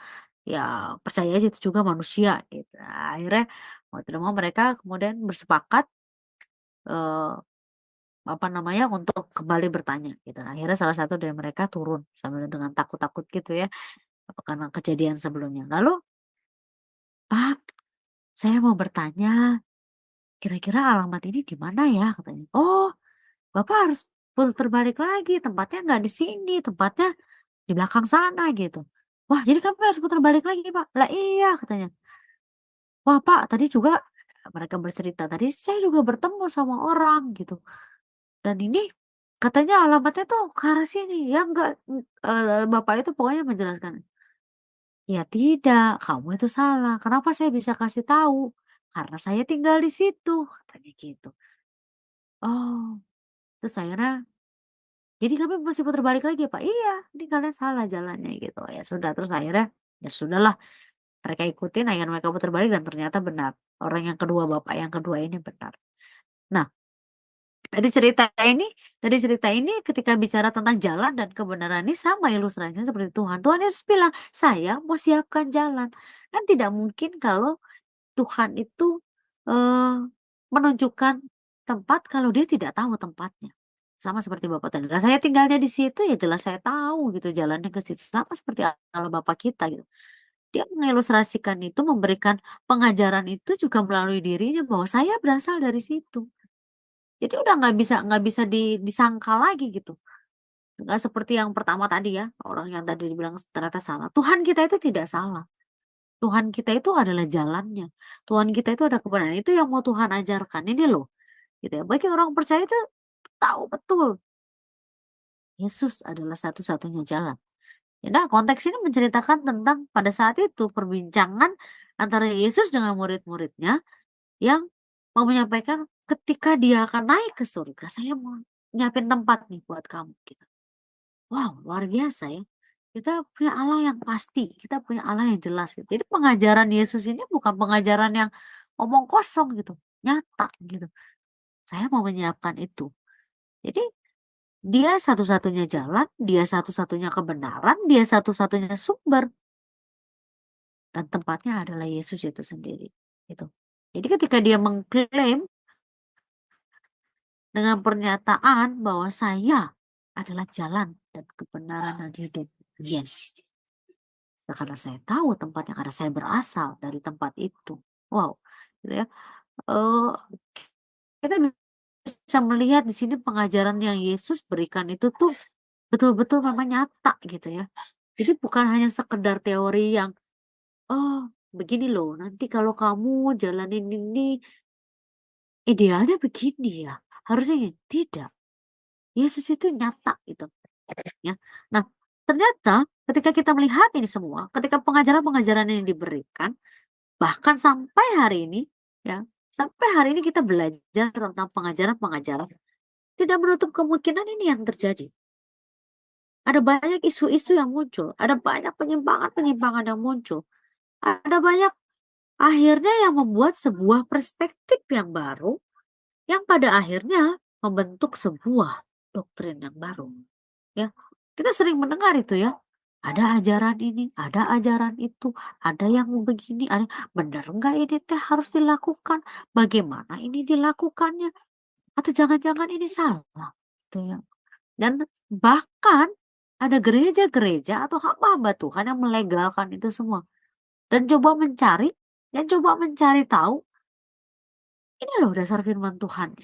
B: Ya percaya aja itu juga manusia gitu. Nah, akhirnya mau tidak mau mereka kemudian bersepakat, eh, apa namanya, untuk kembali bertanya gitu. Nah, akhirnya salah satu dari mereka turun sambil dengan takut-takut gitu ya. Apa karena kejadian sebelumnya. Lalu, "Pak, saya mau bertanya, kira-kira alamat ini di mana ya?" Katanya. "Oh, Bapak harus putar balik lagi, tempatnya nggak di sini, tempatnya di belakang sana," gitu. "Wah, jadi kami harus putar balik lagi, Pak?" "Lah iya," katanya. "Wah, Pak, tadi juga," mereka bercerita, "tadi saya juga bertemu sama orang gitu, dan ini katanya alamatnya tuh ke arah sini." "Ya enggak," bapak itu pokoknya menjelaskan. "Ya tidak, kamu itu salah. Kenapa saya bisa kasih tahu? Karena saya tinggal di situ," katanya gitu. Oh, terus akhirnya, "Jadi kami mesti putar balik lagi ya, Pak?" "Iya, ini kalian salah jalannya," gitu. Ya sudah, terus akhirnya, ya sudahlah mereka ikutin, akhirnya mereka putar balik dan ternyata benar. Orang yang kedua, bapak yang kedua ini benar. Nah, dari cerita ini dari cerita ini ketika bicara tentang jalan dan kebenaran ini sama ilustrasinya seperti Tuhan. Tuhan Yesus bilang, "Saya mau siapkan jalan." Kan tidak mungkin kalau Tuhan itu, eee, menunjukkan tempat kalau dia tidak tahu tempatnya. Sama seperti Bapak tadi, lah saya tinggalnya di situ ya jelas saya tahu gitu jalannya ke situ. Sama seperti kalau Bapak kita gitu. Dia mengilustrasikan itu, memberikan pengajaran itu juga melalui dirinya bahwa saya berasal dari situ. Jadi udah nggak bisa disangkal lagi gitu. Nggak seperti yang pertama tadi ya, orang yang tadi dibilang ternyata salah. Tuhan kita itu tidak salah. Tuhan kita itu adalah jalannya. Tuhan kita itu ada kebenaran, itu yang mau Tuhan ajarkan, ini loh, gitu ya. Bagi orang percaya itu tahu betul, Yesus adalah satu-satunya jalan. Ya nah, konteks ini menceritakan tentang pada saat itu perbincangan antara Yesus dengan murid-muridnya yang mau menyampaikan ketika dia akan naik ke surga, "Saya mau nyiapin tempat nih buat kamu," gitu. Wow, luar biasa ya. Kita punya Allah yang pasti, kita punya Allah yang jelas gitu. Jadi pengajaran Yesus ini bukan pengajaran yang omong kosong gitu, nyata gitu. Saya mau menyiapkan itu. Jadi dia satu-satunya jalan, dia satu-satunya kebenaran, dia satu-satunya sumber dan tempatnya adalah Yesus itu sendiri. Gitu. Jadi ketika dia mengklaim dengan pernyataan bahwa saya adalah jalan dan kebenaran dan hidup. Yes. Ya karena saya tahu tempatnya, karena saya berasal dari tempat itu. Wow, gitu ya. Eee, kita bisa melihat di sini pengajaran yang Yesus berikan itu tuh betul-betul memang nyata gitu ya. Jadi bukan hanya sekedar teori yang, "Oh, begini loh, nanti kalau kamu jalanin ini idealnya begini ya, harusnya gini." Tidak, Yesus itu nyata gitu ya. Nah, ternyata ketika kita melihat ini semua, ketika pengajaran-pengajaran ini diberikan, bahkan sampai hari ini, ya, sampai hari ini kita belajar tentang pengajaran-pengajaran, tidak menutup kemungkinan ini yang terjadi. Ada banyak isu-isu yang muncul, ada banyak penyimpangan-penyimpangan yang muncul, ada banyak akhirnya yang membuat sebuah perspektif yang baru, yang pada akhirnya membentuk sebuah doktrin yang baru. Ya, kita sering mendengar itu ya. Ada ajaran ini, ada ajaran itu, ada yang begini, ada benar enggak ini teh harus dilakukan? Bagaimana ini dilakukannya? Atau jangan-jangan ini salah? Gitu ya. Dan bahkan ada gereja-gereja atau hamba-hamba Tuhan yang melegalkan itu semua dan coba mencari tahu ini loh dasar firman Tuhan.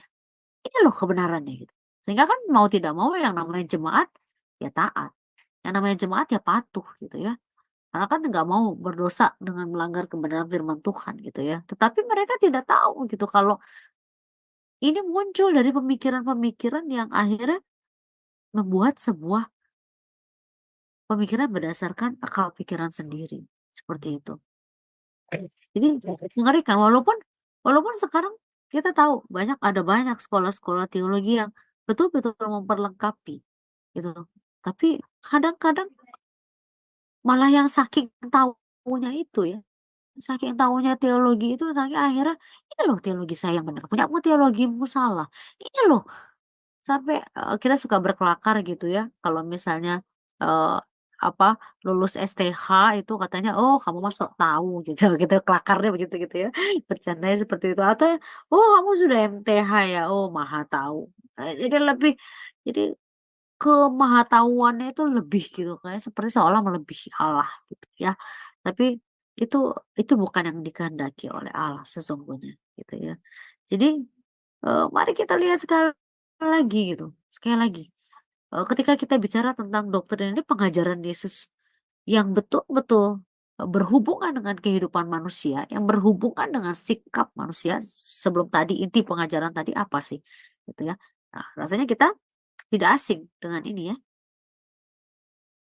B: Ini loh kebenarannya gitu. Sehingga kan mau tidak mau yang namanya jemaat ya taat. Yang namanya jemaat ya patuh gitu ya. Karena kan nggak mau berdosa dengan melanggar kebenaran firman Tuhan gitu ya. Tetapi mereka tidak tahu gitu kalau ini muncul dari pemikiran-pemikiran yang akhirnya membuat sebuah pemikiran berdasarkan akal pikiran sendiri. Seperti itu. Jadi mengerikan walaupun walaupun sekarang kita tahu ada banyak sekolah-sekolah teologi yang betul-betul memperlengkapi gitu. Tapi kadang-kadang malah yang saking tahunya itu ya, saking tahunya teologi itu saking akhirnya, "Ini loh teologi saya yang benar, punyamu teologimu salah. Ini loh." Sampai, kita suka berkelakar gitu ya kalau misalnya, eee, apa, lulus STH itu katanya, "Oh kamu mah sok tahu," gitu gitu, kelakarnya begitu gitu ya, bercandanya seperti itu atau, "Oh kamu sudah MTH ya, oh maha tahu." Jadi kemahatauannya itu lebih gitu, kayak seperti seolah melebihi Allah gitu ya. Tapi itu itu bukan yang dikehendaki oleh Allah sesungguhnya gitu ya. Jadi, mari kita lihat sekali lagi gitu, sekali lagi, ketika kita bicara tentang doktrin ini pengajaran Yesus yang betul-betul, berhubungan dengan kehidupan manusia, yang berhubungan dengan sikap manusia sebelum tadi inti pengajaran tadi apa sih, gitu ya. Nah, rasanya kita tidak asing dengan ini ya.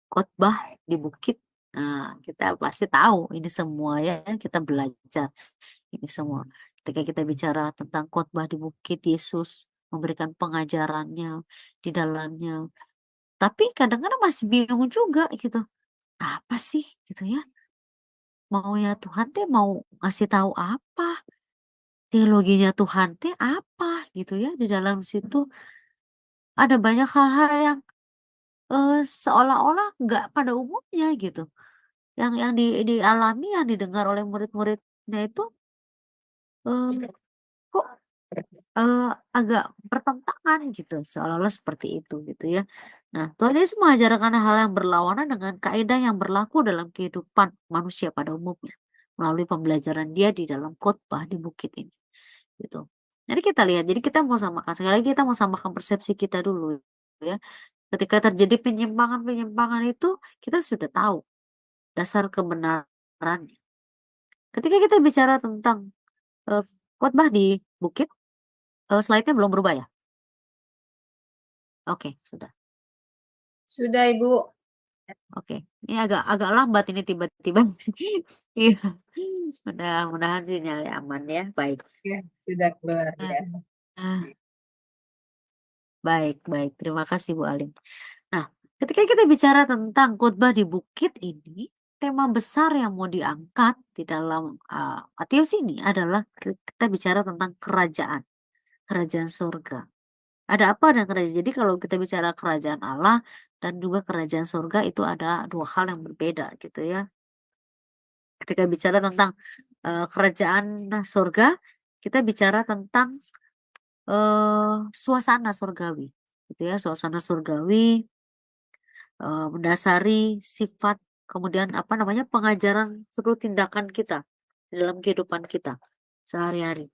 B: Khotbah di bukit, nah kita pasti tahu ini semua ya, kita belajar ini semua. Ketika kita bicara tentang khotbah di bukit, Yesus memberikan pengajarannya di dalamnya. Tapi kadang-kadang masih bingung juga gitu, apa sih gitu ya, maunya Tuhan teh mau ngasih tahu apa, teologinya Tuhan teh apa gitu ya, di dalam situ ada banyak hal-hal yang, seolah-olah nggak pada umumnya gitu. Yang dialami, yang didengar oleh murid-muridnya itu, eee, kok, agak bertentangan gitu, seolah-olah seperti itu gitu ya. Nah, Tuhan Yesus mengajarkan hal yang berlawanan dengan kaidah yang berlaku dalam kehidupan manusia pada umumnya, melalui pembelajaran Dia di dalam khotbah di bukit ini, gitu. Jadi kita lihat, jadi kita mau samakan, sekali lagi kita mau samakan persepsi kita dulu ya. Ketika terjadi penyimpangan-penyimpangan itu, kita sudah tahu dasar kebenarannya. Ketika kita bicara tentang, khotbah di bukit, slide-nya belum berubah ya? Oke, sudah.
A: Sudah, Ibu.
B: Oke. Ini agak agak lambat ini tiba-tiba. Iya. Mudah-mudahan sinyalnya aman ya, baik.
A: Ya, sudah keluar
B: Nah,
A: ya.
B: ah, baik baik, terima kasih Bu Alim. Nah, ketika kita bicara tentang khotbah di bukit ini, tema besar yang mau diangkat di dalam, Matius ini adalah kita bicara tentang kerajaan, kerajaan surga. Ada apa dengan kerajaan? Jadi kalau kita bicara kerajaan Allah dan juga kerajaan surga itu ada 2 hal yang berbeda gitu ya. Ketika bicara tentang, kerajaan surga, kita bicara tentang, suasana surgawi gitu ya, suasana surgawi, mendasari sifat kemudian apa namanya, pengajaran seluruh tindakan kita di dalam kehidupan kita sehari-hari.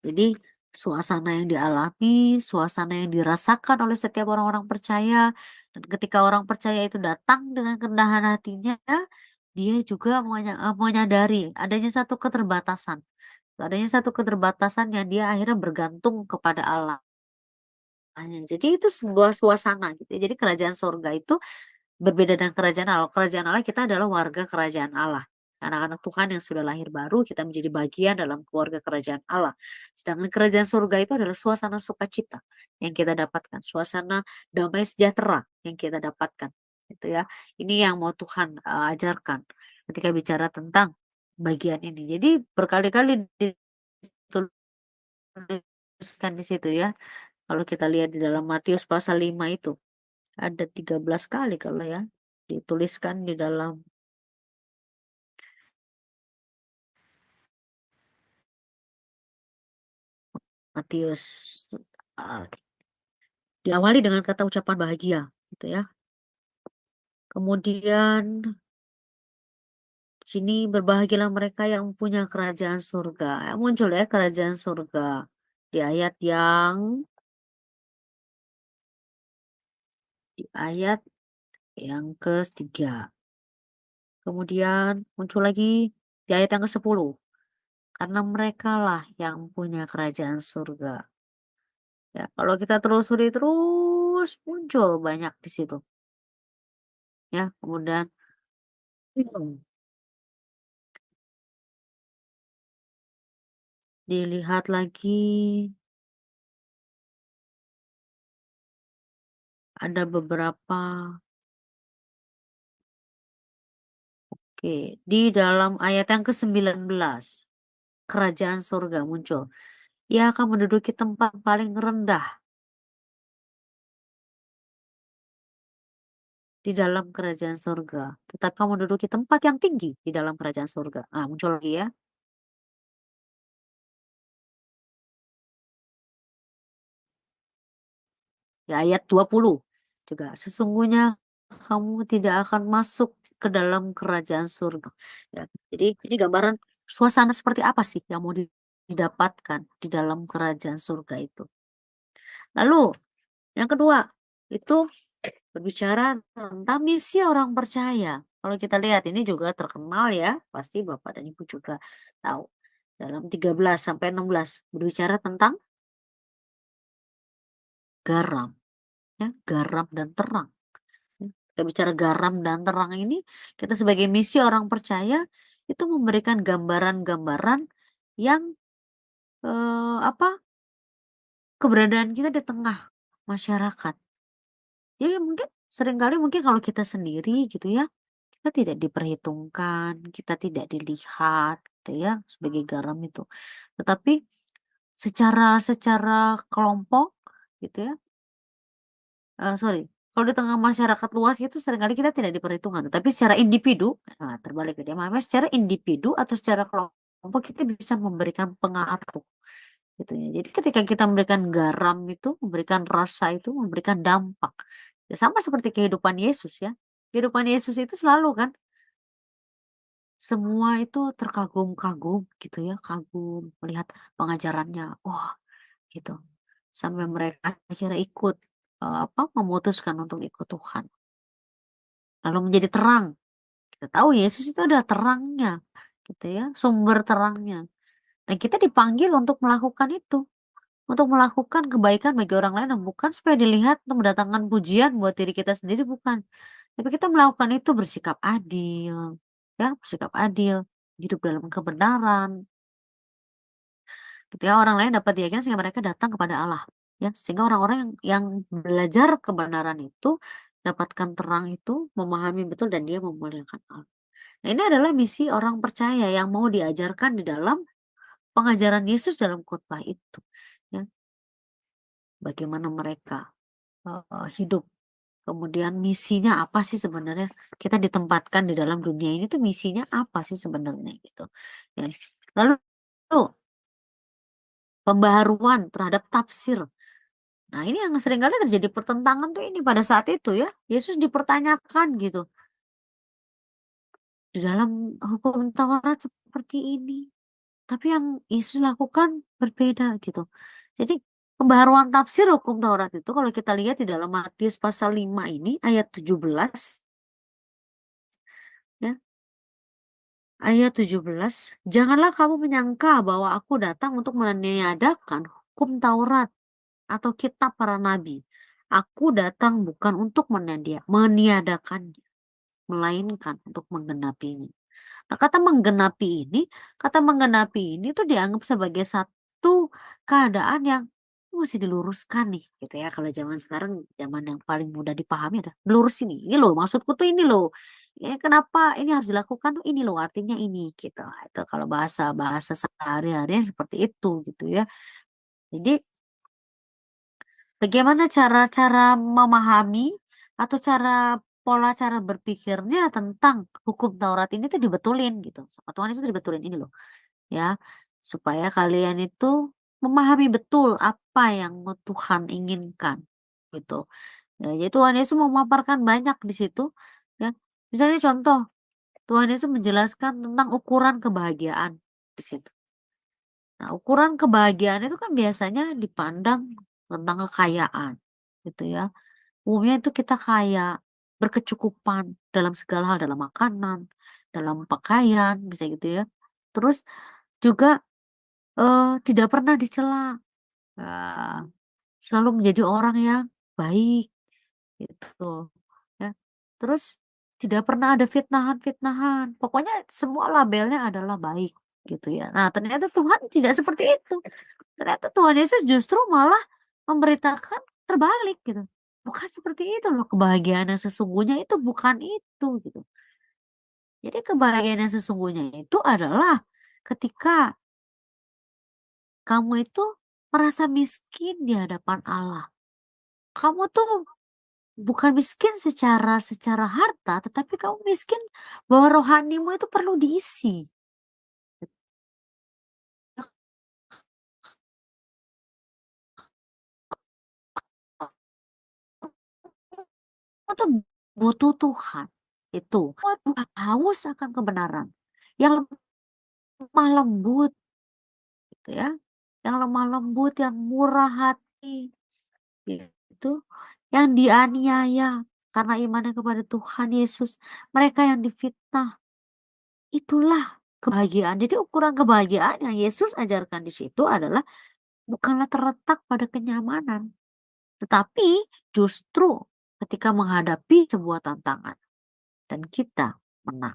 B: Jadi, suasana yang dialami, suasana yang dirasakan oleh setiap orang-orang percaya, dan ketika orang percaya itu datang dengan kerendahan hatinya, dia juga menyadari adanya satu keterbatasan yang dia akhirnya bergantung kepada Allah. Jadi itu sebuah suasana gitu ya. Jadi kerajaan surga itu berbeda dengan kerajaan Allah. Kerajaan Allah kita adalah warga kerajaan Allah. Anak-anak Tuhan yang sudah lahir baru, kita menjadi bagian dalam keluarga kerajaan Allah. Sedangkan kerajaan surga itu adalah suasana sukacita yang kita dapatkan, suasana damai sejahtera yang kita dapatkan, gitu ya. Ini yang mau Tuhan ajarkan ketika bicara tentang bagian ini. Jadi berkali-kali ditulis dituliskan di situ ya. Kalau kita lihat di dalam Matius pasal 5 itu, ada 13 kali kalau ya, dituliskan di dalam Matius. ah, Diawali dengan kata ucapan bahagia, gitu ya. Kemudian di sini berbahagialah mereka yang punya kerajaan surga. Muncul ya kerajaan surga di ayat yang ketiga. Kemudian muncul lagi di ayat yang ke-10. Karena merekalah yang punya kerajaan surga. Ya, kalau kita telusuri terus muncul banyak di situ. Ya, kemudian dilihat lagi ada beberapa. Oke, di dalam ayat yang ke-19 kerajaan surga muncul. Ia akan menduduki tempat paling rendah di dalam kerajaan surga. Tetapi kamu menduduki tempat yang tinggi di dalam kerajaan surga. Ah, muncul lagi ya. Di ayat 20 juga. Sesungguhnya kamu tidak akan masuk ke dalam kerajaan surga. Ya, jadi ini gambaran suasana seperti apa sih yang mau didapatkan di dalam kerajaan surga itu. Lalu yang kedua itu berbicara tentang misi orang percaya. Kalau kita lihat ini juga terkenal ya, pasti Bapak dan Ibu juga tahu. Dalam 13 sampai 16 berbicara tentang garam, ya, garam dan terang. Kita bicara garam dan terang ini, kita sebagai misi orang percaya itu memberikan gambaran-gambaran yang apa keberadaan kita di tengah masyarakat. Jadi mungkin seringkali mungkin kalau kita sendiri gitu ya, kita tidak diperhitungkan, kita tidak dilihat gitu ya sebagai garam itu. Tetapi secara secara kelompok gitu ya, sorry, kalau di tengah masyarakat luas itu seringkali kita tidak diperhitungkan, tapi secara individu, nah terbalik dia namanya secara individu atau secara kelompok kita bisa memberikan pengaruh gitu ya. Jadi ketika kita memberikan garam itu, memberikan rasa itu, memberikan dampak. Ya sama seperti kehidupan Yesus ya. Kehidupan Yesus itu selalu kan semua itu terkagum-kagum gitu ya, kagum melihat pengajarannya. Wah, gitu. Sampai mereka akhirnya ikut memutuskan untuk ikut Tuhan. Lalu menjadi terang. Kita tahu Yesus itu ada terangnya, gitu ya, sumber terangnya. Dan kita dipanggil untuk melakukan itu, untuk melakukan kebaikan bagi orang lain, dan bukan supaya dilihat untuk mendatangkan pujian buat diri kita sendiri, bukan. Tapi kita melakukan itu bersikap adil, ya, bersikap adil, hidup dalam kebenaran. Ketika orang lain dapat diyakini sehingga mereka datang kepada Allah, ya, sehingga orang-orang yang belajar kebenaran itu dapatkan terang itu, memahami betul dan dia memuliakan Allah. Nah, ini adalah misi orang percaya yang mau diajarkan di dalam pengajaran Yesus dalam khotbah itu, ya. Bagaimana mereka hidup, kemudian misinya apa sih sebenarnya? Kita ditempatkan di dalam dunia ini tuh misinya apa sih sebenarnya gitu. Ya. Lalu pembaharuan terhadap tafsir. Nah, ini yang seringkali terjadi pertentangan tuh ini pada saat itu ya. Yesus dipertanyakan gitu. Di dalam hukum Taurat seperti ini. Tapi yang Yesus lakukan berbeda gitu. Jadi pembaharuan tafsir hukum Taurat itu kalau kita lihat di dalam Matius pasal 5 ini ayat 17 ya. Ayat 17, janganlah kamu menyangka bahwa aku datang untuk meniadakan hukum Taurat atau kitab para nabi. Aku datang bukan untuk meniadakannya, melainkan untuk menggenapinya. Nah, kata menggenapi ini tuh dianggap sebagai satu keadaan yang mesti diluruskan nih, gitu ya. Kalau zaman sekarang, zaman yang paling mudah dipahami adalah lurus ini loh maksudku tuh ini loh. Ya, kenapa ini harus dilakukan tuh ini loh artinya ini gitu. Itu kalau bahasa bahasa sehari-hari seperti itu gitu ya. Jadi Bagaimana cara-cara memahami atau pola cara berpikirnya tentang hukum Taurat ini tuh dibetulin gitu. Sama Tuhan itu dibetulin ini loh ya. Supaya kalian itu memahami betul apa yang Tuhan inginkan gitu. Ya, jadi Tuhan Yesus memaparkan banyak di situ ya. Misalnya contoh, Tuhan Yesus menjelaskan tentang ukuran kebahagiaan di situ. Nah, ukuran kebahagiaan itu kan biasanya dipandang tentang kekayaan gitu ya. Umumnya itu kita kaya, berkecukupan dalam segala hal, dalam makanan, dalam pakaian, bisa gitu ya. Terus juga tidak pernah dicela, eee, selalu menjadi orang yang baik gitu ya. Terus tidak pernah ada fitnahan-fitnahan, pokoknya semua labelnya adalah baik gitu ya. Nah, ternyata Tuhan tidak seperti itu. Ternyata Tuhan Yesus justru malah memberitakan terbalik gitu. Bukan seperti itu loh kebahagiaan yang sesungguhnya itu bukan itu gitu. Jadi kebahagiaan yang sesungguhnya itu adalah ketika kamu itu merasa miskin di hadapan Allah. Kamu tuh bukan miskin secara harta, tetapi kamu miskin bahwa rohanimu itu perlu diisi. Kamu tuh butuh Tuhan. Itu. Kamu haus akan kebenaran. Yang lemah lembut gitu ya. Yang lemah lembut, yang murah hati gitu. Yang dianiaya karena imannya kepada Tuhan Yesus. Mereka yang difitnah. Itulah kebahagiaan. Jadi ukuran kebahagiaan yang Yesus ajarkan di situ adalah bukanlah terletak pada kenyamanan, tetapi justru ketika menghadapi sebuah tantangan dan kita menang.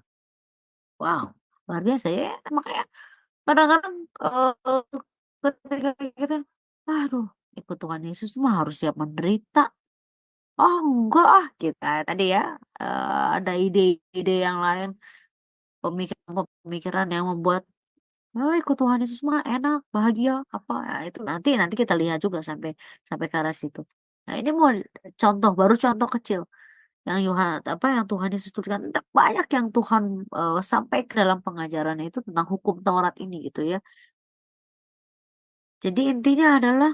B: Wow, luar biasa ya. Makanya kadang-kadang ketika kita, aduh, ikut Tuhan Yesus mah harus siap menderita. Oh enggak ah, kita tadi ya ada ide-ide yang lain, pemikiran-pemikiran yang membuat oh, ikut Tuhan Yesus mah enak, bahagia, apa, ya itu nanti nanti kita lihat juga sampai sampai ke arah situ. Nah, ini mau contoh, baru contoh kecil yang yang Tuhan Yesus tuliskan. Ada banyak yang Tuhan sampai ke dalam pengajarannya itu tentang hukum Taurat ini gitu ya. Jadi intinya adalah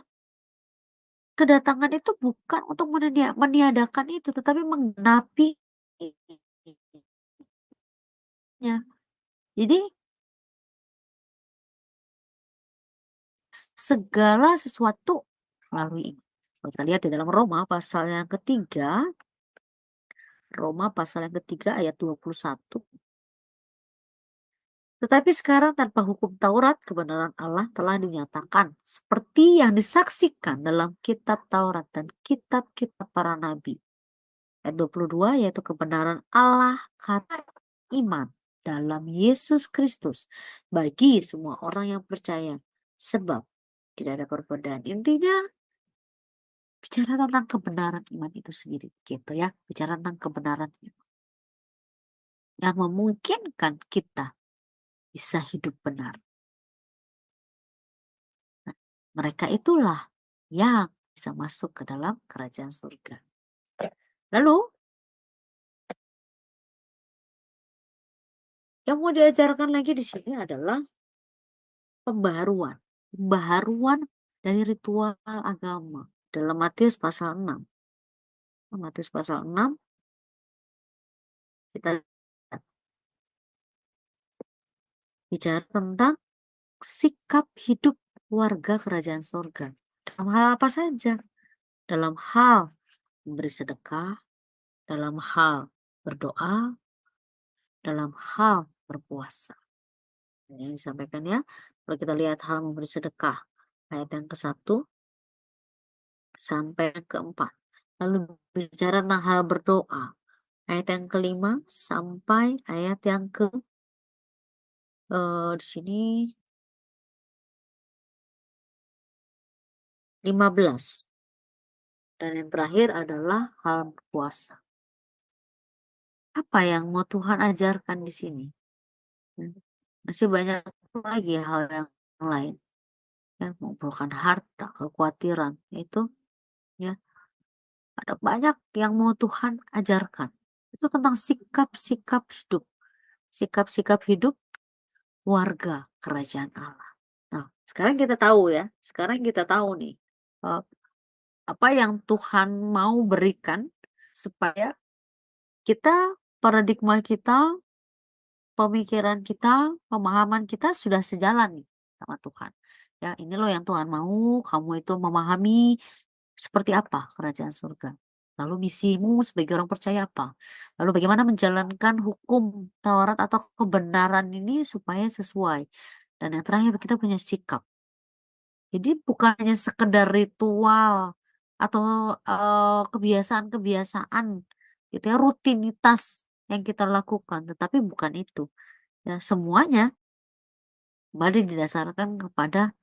B: kedatangan itu bukan untuk meniadakan itu, tetapi menggenapinya. Jadi segala sesuatu melalui ini. Kalau kita lihat di dalam Roma pasal yang ketiga, Roma pasal yang ketiga ayat 21. Tetapi sekarang tanpa hukum Taurat, kebenaran Allah telah dinyatakan seperti yang disaksikan dalam kitab Taurat dan kitab-kitab para nabi. Ayat 22 yaitu kebenaran Allah kata iman dalam Yesus Kristus bagi semua orang yang percaya. Sebab tidak ada perbedaan. Intinya bicara tentang kebenaran iman itu sendiri gitu ya. Bicara tentang kebenaran iman yang memungkinkan kita bisa hidup benar. Nah, mereka itulah yang bisa masuk ke dalam kerajaan surga. Lalu, yang mau diajarkan lagi di sini adalah pembaharuan. Pembaharuan dari ritual agama. Dalam Matius pasal 6. Matius pasal 6, kita lihat, bicara tentang sikap hidup warga kerajaan surga. Dalam hal apa saja? Dalam hal memberi sedekah, dalam hal berdoa, dalam hal berpuasa. Ini yang disampaikan ya. Kalau kita lihat hal memberi sedekah, ayat yang ke-1 sampai yang ke-4. Lalu bicara tentang hal berdoa, ayat yang ke-5 sampai ayat yang ke di sini 15. Dan yang terakhir adalah hal berpuasa. Apa yang mau Tuhan ajarkan di sini? Masih banyak lagi hal yang lain yang mengumpulkan harta, kekhawatiran, itu ya. Ada banyak yang mau Tuhan ajarkan. Itu tentang sikap-sikap hidup. Sikap-sikap hidup warga kerajaan Allah. Nah, sekarang kita tahu nih, eee, apa yang Tuhan mau berikan supaya kita, paradigma kita, pemikiran kita, pemahaman kita sudah sejalan nih sama Tuhan. Ya, ini loh yang Tuhan mau, kamu itu memahami seperti apa kerajaan surga. Lalu misimu sebagai orang percaya apa? Lalu bagaimana menjalankan hukum Taurat atau kebenaran ini supaya sesuai. Dan yang terakhir kita punya sikap. Jadi bukan hanya sekedar ritual atau kebiasaan-kebiasaan gitu ya, rutinitas yang kita lakukan, tetapi bukan itu. Ya, semuanya kembali didasarkan kepada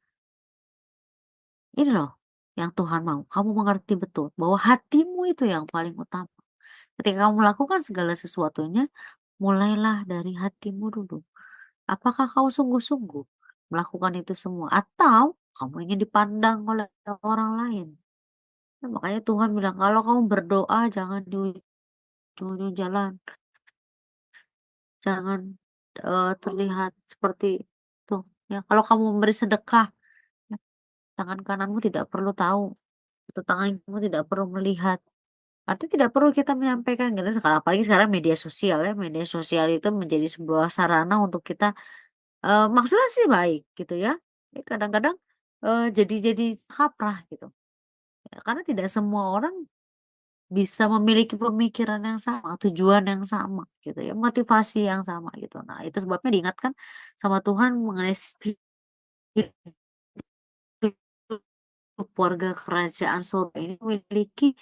B: ini loh yang Tuhan mau. Kamu mengerti betul bahwa hatimu itu yang paling utama. Ketika kamu melakukan segala sesuatunya, mulailah dari hatimu dulu. Apakah kau sungguh-sungguh melakukan itu semua atau kamu ingin dipandang oleh orang lain? Nah, makanya Tuhan bilang, kalau kamu berdoa jangan di ujung-ujung jalan, jangan terlihat seperti itu. Ya, kalau kamu memberi sedekah, ya, tangan kananmu tidak perlu tahu, atau tanganmu tidak perlu melihat. Artinya tidak perlu kita menyampaikan gitu sekarang, apalagi sekarang media sosial ya, media sosial itu menjadi sebuah sarana untuk kita, maksudnya sih baik gitu ya, kadang-kadang, jadi kaprah gitu, ya karena tidak semua orang bisa memiliki pemikiran yang sama, tujuan yang sama gitu ya, motivasi yang sama gitu. Nah, itu sebabnya diingatkan sama Tuhan mengenai keluarga kerajaan surga ini memiliki,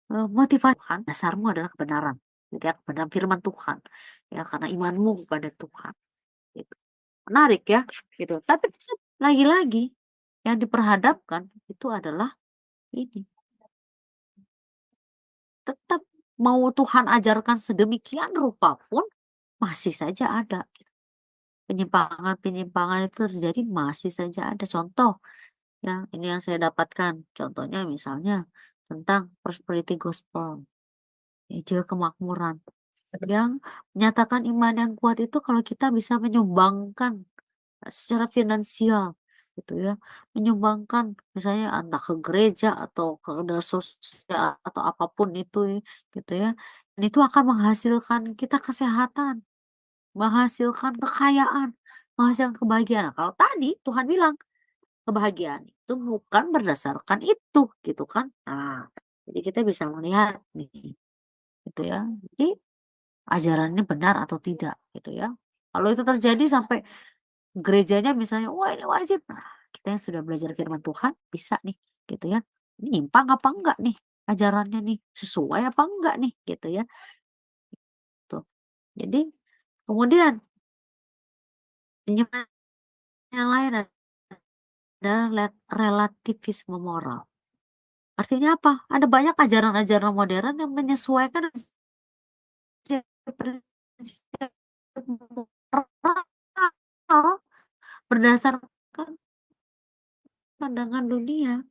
B: motivasi kan, dasarmu adalah kebenaran, gitu ya, kebenaran firman Tuhan, ya karena imanmu kepada Tuhan, gitu. Menarik ya, gitu. Tapi tetap lagi-lagi yang diperhadapkan itu adalah ini, tetap mau Tuhan ajarkan sedemikian rupa pun masih saja ada gitu. Penyimpangan-penyimpangan itu terjadi masih saja ada. Contoh ya, ini yang saya dapatkan. Contohnya misalnya tentang prosperity gospel, Injil kemakmuran. Yang menyatakan iman yang kuat itu kalau kita bisa menyumbangkan secara finansial gitu ya, menyumbangkan misalnya entah ke gereja atau ke sosial atau apapun itu gitu ya. Dan itu akan menghasilkan kita kesehatan, menghasilkan kekayaan, menghasilkan kebahagiaan. Nah, kalau tadi Tuhan bilang kebahagiaan itu bukan berdasarkan itu gitu kan. Nah, jadi kita bisa melihat nih gitu ya. Jadi ajarannya benar atau tidak gitu ya. Kalau itu terjadi sampai gerejanya misalnya, wah ini wajib. Nah, kita yang sudah belajar firman Tuhan bisa nih gitu ya. Ini nyimpang apa enggak nih ajarannya nih, sesuai apa enggak nih gitu ya. Tuh. Jadi kemudian penyimpangan yang lain adalah relativisme moral. Artinya apa? Ada banyak ajaran-ajaran modern yang menyesuaikan prinsip-prinsip moral berdasarkan pandangan dunia.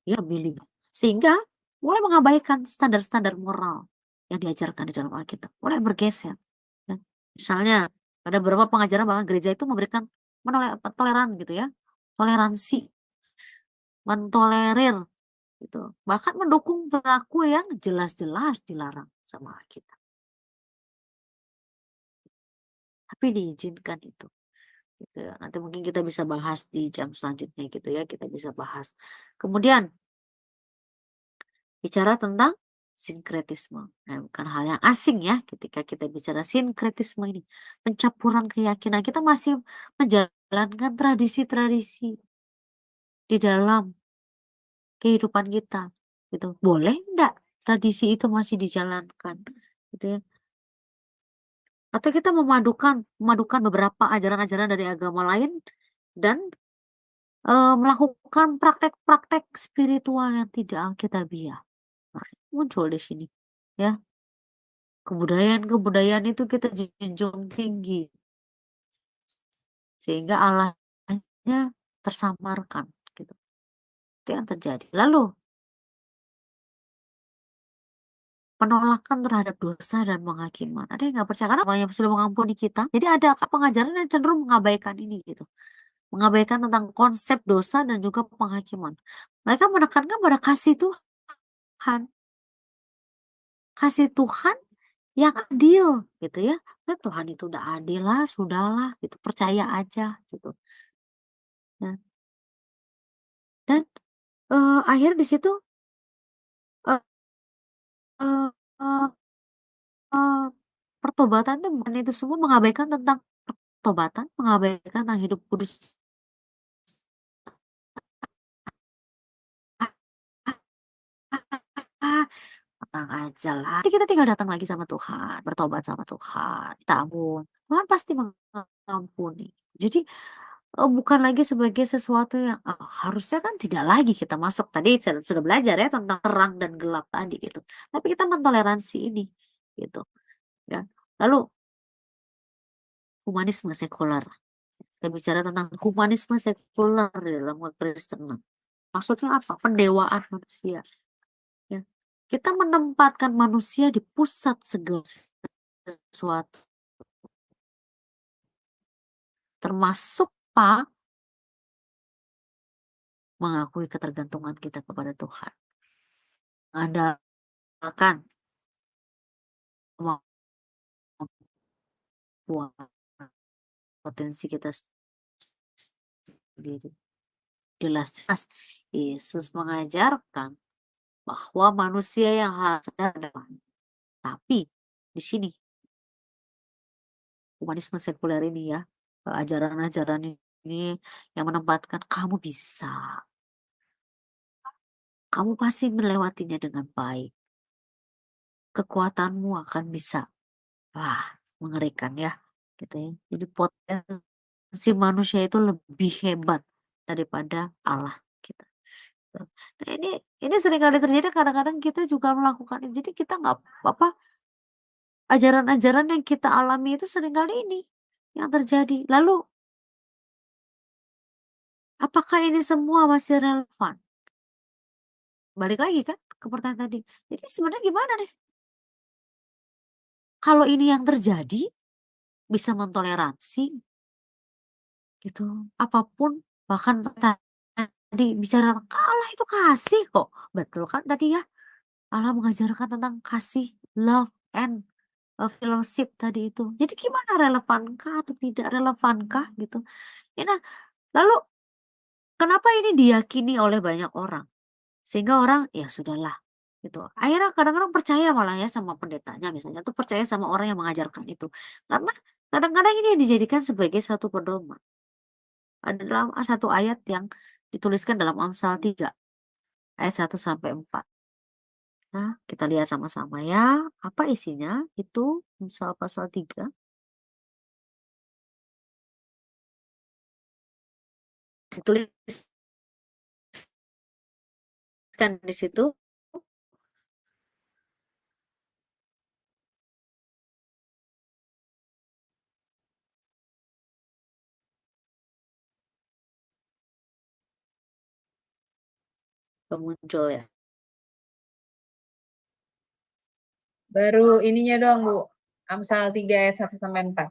B: Ya lebih sehingga mulai mengabaikan standar-standar moral yang diajarkan di dalam Alkitab, mulai bergeser, ya. Misalnya ada beberapa pengajaran bahwa gereja itu memberikan toleran gitu ya, toleransi, mentolerir gitu, bahkan mendukung perilaku yang jelas-jelas dilarang sama Alkitab, tapi diizinkan itu, gitu ya. Nanti mungkin kita bisa bahas di jam selanjutnya gitu ya, kita bisa bahas. Kemudian bicara tentang sinkretisme. Nah, bukan hal yang asing ya ketika kita bicara sinkretisme ini. Pencampuran keyakinan, kita masih menjalankan tradisi-tradisi di dalam kehidupan kita. Gitu. Boleh enggak tradisi itu masih dijalankan? Gitu ya. Atau kita memadukan beberapa ajaran-ajaran dari agama lain dan melakukan praktek-praktek spiritual yang tidak alkitabiah. Nah, muncul di sini. Ya, kebudayaan-kebudayaan itu kita junjung tinggi, sehingga Allahnya tersamarkan gitu. itu yang terjadi. Lalu penolakan terhadap dosa dan penghakiman. Ada yang nggak percaya karena Allah yang sudah mengampuni kita. Jadi ada pengajaran yang cenderung mengabaikan ini gitu. Mengabaikan tentang konsep dosa dan juga penghakiman. Mereka menekankan pada kasih Tuhan. Kasih Tuhan yang adil gitu ya. Nah, Tuhan itu udah adil lah, sudahlah gitu. Percaya aja gitu. Nah, dan akhirnya di situ eh, eh, eh, eh, pertobatan itu bukan itu semua mengabaikan tentang pertobatan, mengabaikan tentang hidup kudus. Ah, tenang aja lah. Nanti kita tinggal datang lagi sama Tuhan, bertobat sama Tuhan, kita ampun. Tuhan pasti mengampuni. Jadi bukan lagi sebagai sesuatu yang harusnya kan tidak lagi kita masuk tadi sudah belajar ya tentang terang dan gelap tadi gitu. Tapi kita mentoleransi ini gitu ya. Lalu humanisme sekuler. Kita bicara tentang humanisme sekuler di dalam kekristenan. Maksudnya apa? Pendewaan manusia. Ya. Kita menempatkan manusia di pusat segala sesuatu, termasuk mengakui ketergantungan kita kepada Tuhan. Mengandalkan kemampuan potensi kita sendiri. Jelas-jelas Yesus mengajarkan bahwa manusia yang harus adalah. Tapi di sini humanisme sekuler ini ya, ajaran-ajaran ini yang menempatkan kamu bisa, kamu pasti melewatinya dengan baik. Kekuatanmu akan bisa. Wah, mengerikan ya. Gitu ya. Jadi potensi manusia itu lebih hebat daripada Allah kita. Tuh. Nah, ini sering kali terjadi kadang-kadang kita juga melakukan ini. Jadi kita nggak apa ajaran-ajaran yang kita alami itu seringkali ini yang terjadi. Lalu apakah ini semua masih relevan? Balik lagi kan ke pertanyaan tadi. Jadi sebenarnya gimana deh? Kalau ini yang terjadi bisa mentoleransi gitu apapun bahkan tadi bicara Allah itu kasih kok. Betul kan tadi ya? Allah mengajarkan tentang kasih, love and fellowship tadi itu. Jadi gimana relevankah atau tidak relevankah gitu. Ya, nah, lalu kenapa ini diyakini oleh banyak orang? Sehingga orang ya sudahlah gitu. Akhirnya kadang-kadang percaya malah ya sama pendetanya misalnya tuh percaya sama orang yang mengajarkan itu. Karena kadang-kadang ini yang dijadikan sebagai satu pedoman. Adalah satu ayat yang dituliskan dalam Amsal 3 ayat 1-4. Nah, kita lihat sama-sama ya. Apa isinya? Itu Amsal pasal 3. Dituliskan di situ. Muncul ya.
A: Baru ininya doang, Bu. Amsal 3 ayat 1-4.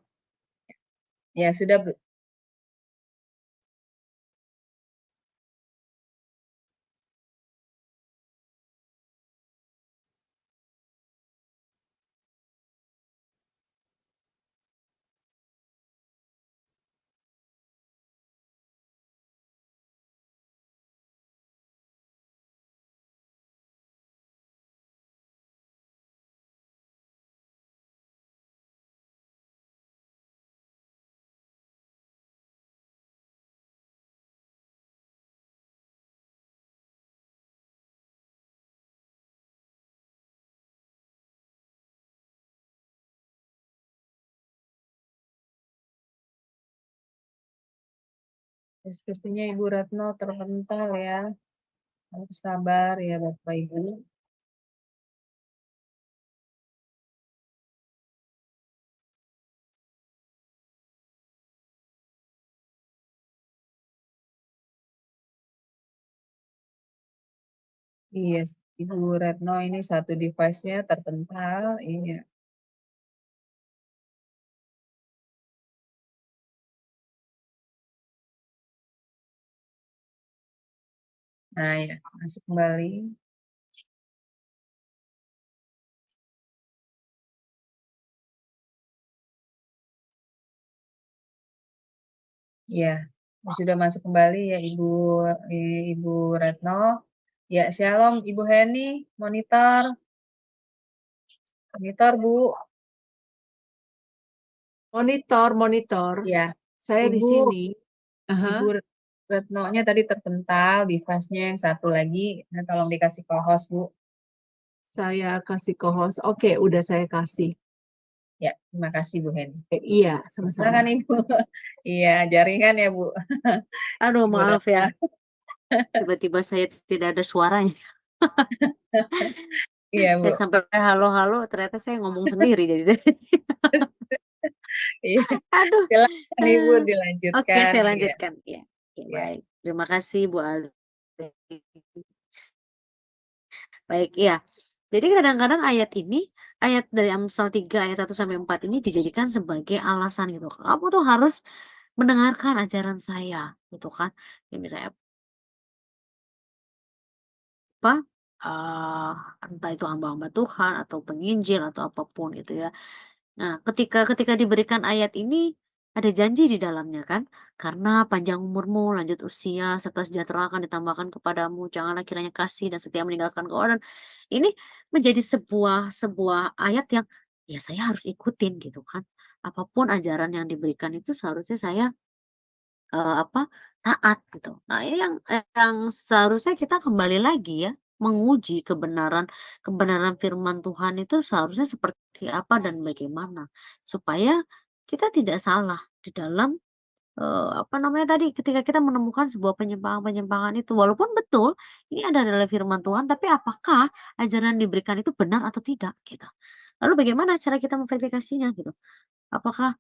A: Ya, sudah, Bu. Sepertinya Ibu Ratno terpental ya. Harus sabar ya Bapak Ibu. Iya, Ibu Retno ini satu device-nya terpental, iya. Nah, ya, masuk kembali. Ya, sudah masuk kembali ya Ibu Retno. Ya, Shalom Ibu Heni, monitor, monitor Bu.
C: Monitor.
A: Ya,
C: Saya di
A: Ibu
C: sini. Aha.
A: Ibu Retno-nya tadi terpental, device-nya yang satu lagi. Nah, tolong dikasih ke host Bu.
C: Saya kasih ke host. Oke, udah saya kasih.
A: Ya, terima kasih Bu Heni.
C: Iya, sama-sama.
A: Silakan Ibu. Iya, jaringan ya Bu.
B: Aduh,
A: Ibu
B: maaf
A: Retno.
B: ya. Tiba-tiba saya tidak ada suaranya.
A: Iya Bu.
B: Saya sampai halo-halo, ternyata saya ngomong sendiri jadi deh.
A: Iya,
B: Aduh.
A: silakan Ibu
B: Oke,
A: dilanjutkan.
B: saya
A: Iya,
B: lanjutkan. Ya, oke,
A: iya.
B: baik. Terima kasih Bu Ali. Baik, iya. Jadi kadang-kadang ayat dari Amsal 3 ayat 1 sampai 4 ini dijadikan sebagai alasan gitu. Kamu tuh harus mendengarkan ajaran saya, gitu kan. Ya, misalnya apa, eee, entah itu hamba-hamba Tuhan atau penginjil atau apapun gitu ya. Nah, ketika ketika diberikan ayat ini, ada janji di dalamnya kan, "Karena panjang umurmu, lanjut usia, serta sejahtera akan ditambahkan kepadamu, janganlah kiranya kasih dan setia meninggalkan kau." Dan ini menjadi sebuah sebuah ayat yang, ya saya harus ikutin gitu kan. Apapun ajaran yang diberikan itu seharusnya saya apa, taat gitu. Nah ini yang seharusnya kita kembali lagi ya, menguji kebenaran kebenaran firman Tuhan itu seharusnya seperti apa dan bagaimana, supaya kita tidak salah di dalam, apa namanya tadi, ketika kita menemukan sebuah penyimpangan-penyimpangan itu. Walaupun betul ini ada adalah firman Tuhan, tapi apakah ajaran yang diberikan itu benar atau tidak, gitu. Lalu bagaimana cara kita memverifikasinya gitu? Apakah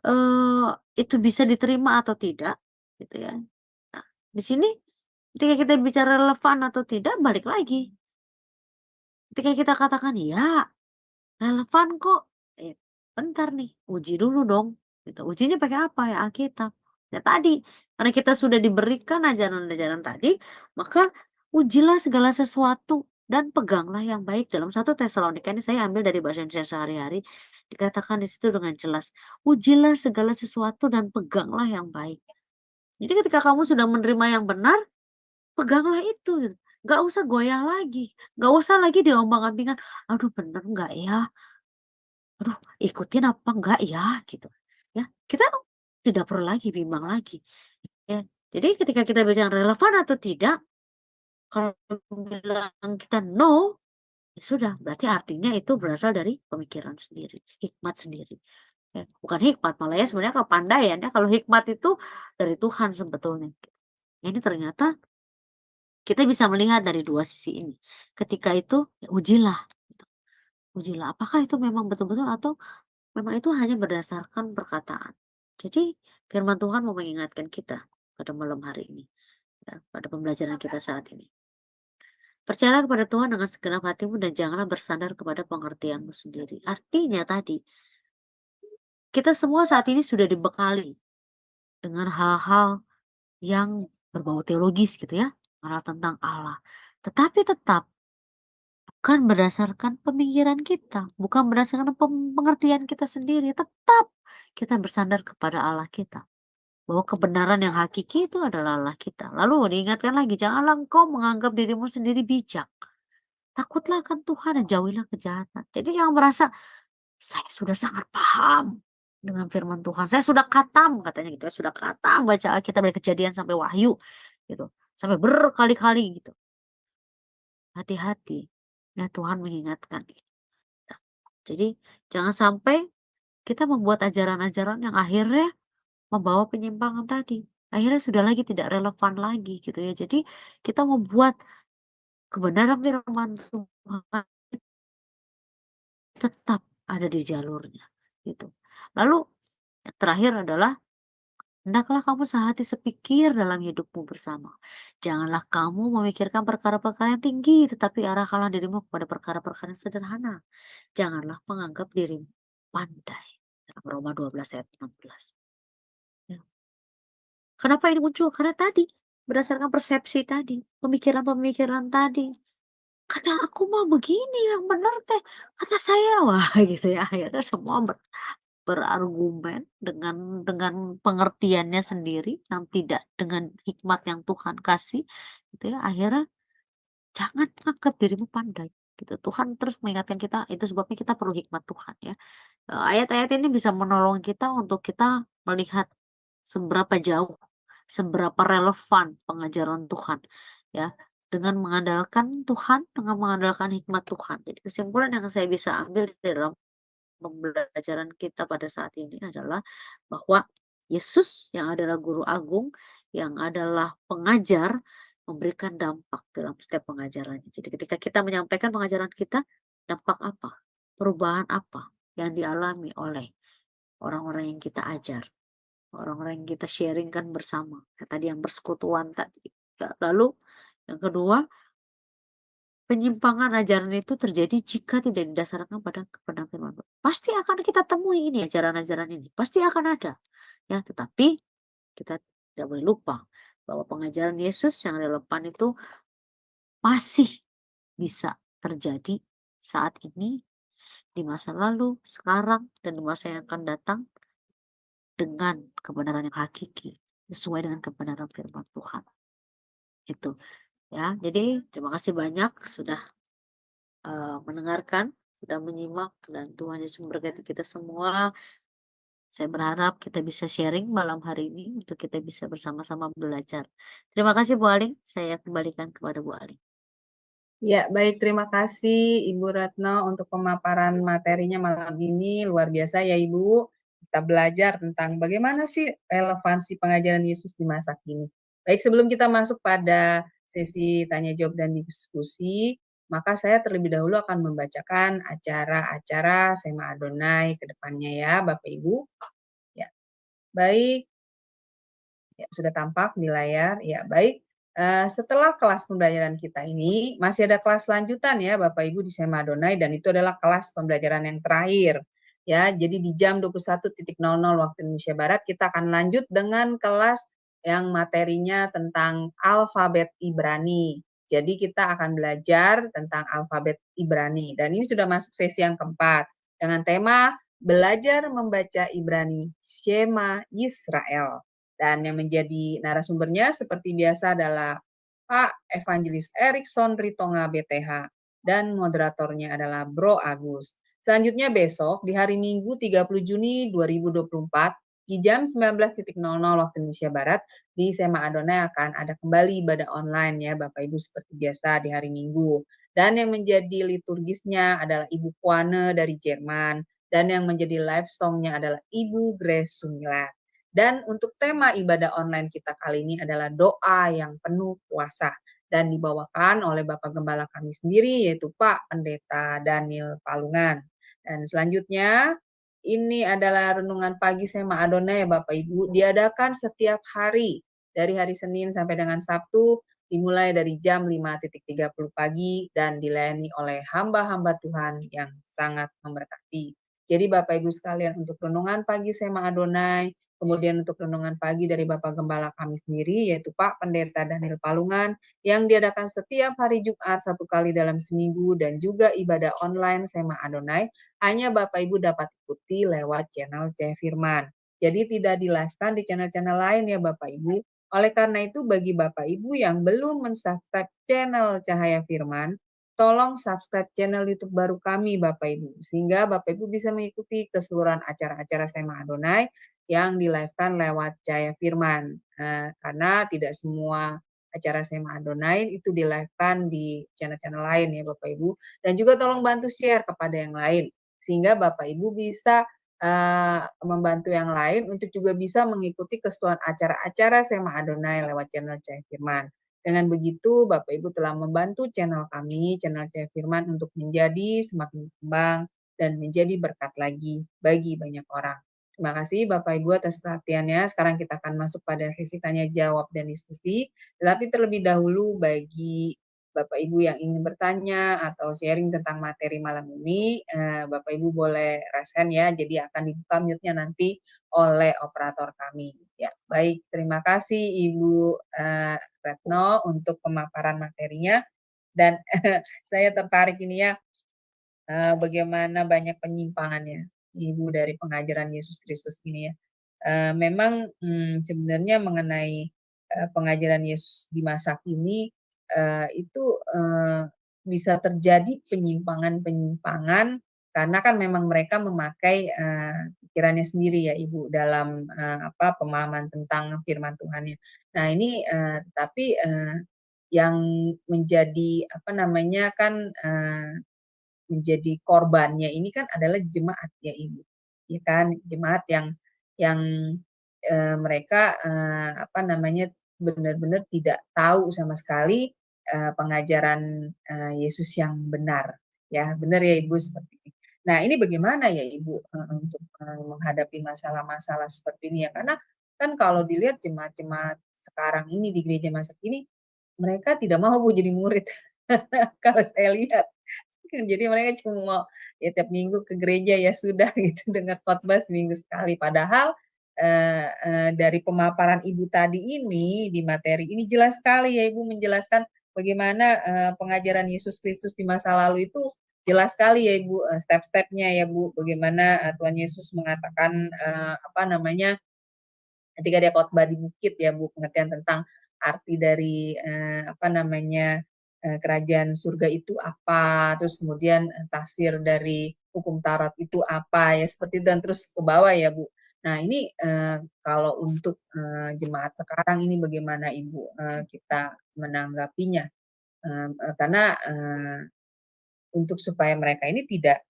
B: Eee, itu bisa diterima atau tidak, gitu ya. Nah, di sini ketika kita bicara relevan atau tidak, balik lagi. Ketika kita katakan, "Ya, relevan kok." Bentar nih, uji dulu dong, gitu. Ujinya pakai apa? Ya Alkitab. Ya tadi, karena kita sudah diberikan ajaran-ajaran tadi, maka ujilah segala sesuatu dan peganglah yang baik. Dalam 1 Tesalonika ini saya ambil dari bahasa Indonesia sehari-hari, dikatakan di situ dengan jelas, "Ujilah segala sesuatu dan peganglah yang baik." Jadi ketika kamu sudah menerima yang benar, peganglah itu gitu. Nggak usah goyah lagi, nggak usah lagi diombang-ambingkan, "Aduh bener nggak ya? Aduh, ikutin apa enggak ya?" Gitu. Ya, kita tidak perlu lagi bimbang lagi, ya. Jadi ketika kita bicara relevan atau tidak, kalau bilang kita no, ya sudah, berarti artinya itu berasal dari pemikiran sendiri, hikmat sendiri, ya. Bukan hikmat, malah ya sebenarnya kepandaian ya, kalau hikmat itu dari Tuhan sebetulnya. Nah, ini ternyata kita bisa melihat dari 2 sisi ini. Ketika itu, ya ujilah gitu, ujilah apakah itu memang betul-betul atau memang itu hanya berdasarkan perkataan. Jadi firman Tuhan mau mengingatkan kita pada malam hari ini, ya, pada pembelajaran kita saat ini. Percayalah kepada Tuhan dengan segenap hatimu dan janganlah bersandar kepada pengertianmu sendiri. Artinya tadi, kita semua saat ini sudah dibekali dengan hal-hal yang berbau teologis gitu ya, hal tentang Allah. Tetapi tetap bukan berdasarkan pemikiran kita, bukan berdasarkan pengertian kita sendiri, tetap kita bersandar kepada Allah kita. Bahwa kebenaran yang hakiki itu adalah Allah kita. Lalu diingatkan lagi, janganlah engkau menganggap dirimu sendiri bijak. Takutlah akan Tuhan dan jauhilah kejahatan. Jadi jangan merasa, saya sudah sangat paham dengan firman Tuhan. Saya sudah khatam katanya gitu ya, sudah khatam baca Alkitab dari Kejadian sampai Wahyu gitu. Sampai berkali-kali gitu. Hati-hati. Ya Tuhan mengingatkan kita. Jadi jangan sampai kita membuat ajaran-ajaran yang akhirnya membawa penyimpangan tadi. Akhirnya sudah lagi tidak relevan lagi gitu ya. Jadi kita membuat kebenaran firman Tuhan tetap ada di jalurnya gitu. Lalu yang terakhir adalah Hendaklah kamu sehati sepikir dalam hidupmu bersama. Janganlah kamu memikirkan perkara-perkara yang tinggi, tetapi arahkanlah dirimu kepada perkara-perkara yang sederhana. Janganlah menganggap dirimu pandai. Dalam Roma 12 ayat 16. Ya. Kenapa ini muncul? Karena tadi, berdasarkan persepsi tadi, pemikiran-pemikiran tadi. Kata aku mah begini yang benar teh, kata saya wah gitu ya. Akhirnya semua berargumen dengan pengertiannya sendiri yang tidak dengan hikmat yang Tuhan kasih, gitu ya. Akhirnya jangan anggap dirimu pandai, gitu. Tuhan terus mengingatkan kita, itu sebabnya kita perlu hikmat Tuhan ya. Ayat-ayat ini bisa menolong kita untuk kita melihat seberapa jauh, seberapa relevan pengajaran Tuhan ya. Dengan mengandalkan Tuhan, dengan mengandalkan hikmat Tuhan. Jadi kesimpulan yang saya bisa ambil dari dalam pembelajaran kita pada saat ini adalah bahwa Yesus yang adalah guru agung, yang adalah pengajar, memberikan dampak dalam setiap pengajarannya. Jadi ketika kita menyampaikan pengajaran kita, dampak apa? Perubahan apa yang dialami oleh orang-orang yang kita ajar, orang-orang yang kita sharingkan bersama. Tadi yang bersekutuan tadi. Lalu yang kedua, penyimpangan ajaran itu terjadi jika tidak didasarkan pada kebenaran firman Tuhan. Pasti akan kita temui ini ajaran-ajaran ini, pasti akan ada. Ya, tetapi kita tidak boleh lupa bahwa pengajaran Yesus yang relevan itu masih bisa terjadi saat ini, di masa lalu, sekarang, dan di masa yang akan datang dengan kebenaran yang hakiki, sesuai dengan kebenaran firman Tuhan. Itu ya. Jadi terima kasih banyak sudah mendengarkan, sudah menyimak, dan Tuhan Yesus memberkati kita semua. Saya berharap kita bisa sharing malam hari ini untuk kita bisa bersama-sama belajar. Terima kasih Bu Aling, saya kembalikan kepada Bu Aling.
A: Ya, baik. Terima kasih Ibu Retno untuk pemaparan materinya malam ini. Luar biasa ya Ibu. Kita belajar tentang bagaimana sih relevansi pengajaran Yesus di masa kini. Baik, sebelum kita masuk pada sesi tanya jawab dan diskusi, maka saya terlebih dahulu akan membacakan acara-acara Sema Adonai ke depannya ya, Bapak Ibu. Ya, baik. Ya, sudah tampak di layar. Ya, baik. Setelah kelas pembelajaran kita ini, masih ada kelas lanjutan ya Bapak Ibu di Sema Adonai, dan itu adalah kelas pembelajaran yang terakhir. Ya, jadi di jam 21.00 waktu Indonesia Barat kita akan lanjut dengan kelas yang materinya tentang alfabet Ibrani. Jadi kita akan belajar tentang alfabet Ibrani, dan ini sudah masuk sesi yang keempat dengan tema belajar membaca Ibrani Shema Yisrael. Dan yang menjadi narasumbernya seperti biasa adalah Pak Evangelis Erikson Ritonga BTH, dan moderatornya adalah Bro Agus. Selanjutnya besok di hari Minggu 30 Juni 2024 di jam 19.00 waktu Indonesia Barat di Sema Adonai akan ada kembali ibadah online ya Bapak Ibu seperti biasa di hari Minggu. Dan yang menjadi liturgisnya adalah Ibu Kuane dari Jerman, dan yang menjadi live songnya adalah Ibu Grace Sumilat. Dan untuk tema ibadah online kita kali ini adalah doa yang penuh kuasa, dan dibawakan oleh Bapak Gembala kami sendiri, yaitu Pak Pendeta Daniel Palungan. Dan selanjutnya, ini adalah renungan pagi Sema Adonai Bapak Ibu, diadakan setiap hari, dari hari Senin sampai dengan Sabtu, dimulai dari jam 5.30 pagi, dan dilayani oleh hamba-hamba Tuhan yang sangat memberkati. Jadi Bapak Ibu sekalian, untuk renungan pagi Sema Adonai, kemudian untuk renungan pagi dari Bapak Gembala kami sendiri, yaitu Pak Pendeta Daniel Palungan, yang diadakan setiap hari Jumat 1 kali dalam seminggu, dan juga ibadah online Sema Adonai, hanya Bapak Ibu dapat ikuti lewat channel Cahaya Firman. Jadi tidak di-live-kan di channel-channel lain ya Bapak Ibu. Oleh karena itu bagi Bapak Ibu yang belum mensubscribe channel Cahaya Firman, tolong subscribe channel YouTube baru kami Bapak Ibu, sehingga Bapak Ibu bisa mengikuti keseluruhan acara-acara Sema Adonai yang di-live-kan lewat Cahaya Firman. Karena tidak semua acara Sema Adonai itu di-live-kan di channel-channel lain ya Bapak Ibu. Dan juga tolong bantu share kepada yang lain, sehingga Bapak Ibu bisa membantu yang lain untuk juga bisa mengikuti keseluruhan acara-acara Sema Adonai lewat channel Cahaya Firman. Dengan begitu, Bapak Ibu telah membantu channel kami, channel Cahaya Firman, untuk menjadi semakin berkembang dan menjadi berkat lagi bagi banyak orang. Terima kasih Bapak Ibu atas perhatiannya. Sekarang kita akan masuk pada sesi tanya jawab dan diskusi. Tetapi terlebih dahulu bagi Bapak Ibu yang ingin bertanya atau sharing tentang materi malam ini, Bapak Ibu boleh raise hand ya. Jadi akan dibuka mute-nya nanti oleh operator kami. Ya, baik. Terima kasih Ibu Retno untuk pemaparan materinya. Dan saya tertarik ini ya, bagaimana banyak penyimpangannya Ibu dari pengajaran Yesus Kristus ini ya. Memang sebenarnya mengenai pengajaran Yesus di masa kini itu bisa terjadi penyimpangan-penyimpangan karena kan memang mereka memakai pikirannya sendiri ya Ibu dalam pemahaman tentang firman Tuhannya. Nah ini tapi yang menjadi menjadi korbannya ini kan adalah jemaat ya Ibu, ya kan? Jemaat yang mereka benar-benar tidak tahu sama sekali pengajaran Yesus yang benar, ya benar ya Ibu seperti ini. Nah ini bagaimana ya Ibu untuk menghadapi masalah-masalah seperti ini ya? Karena kan kalau dilihat jemaat-jemaat sekarang ini di gereja masa kini mereka tidak mau Bu jadi murid. Kalau saya lihat jadi mereka cuma mau ya tiap minggu ke gereja ya sudah gitu dengar khotbah seminggu sekali. Padahal dari pemaparan Ibu tadi ini di materi ini jelas sekali ya Ibu menjelaskan bagaimana pengajaran Yesus Kristus di masa lalu itu jelas sekali ya Ibu step-stepnya ya Bu bagaimana Tuhan Yesus mengatakan ketika dia khotbah di bukit ya Bu pengertian tentang arti dari kerajaan surga itu apa, terus kemudian tafsir dari hukum Taurat itu apa ya seperti itu dan terus ke bawah ya Bu. Nah ini kalau untuk jemaat sekarang ini bagaimana Ibu kita menanggapinya karena untuk supaya mereka ini tidak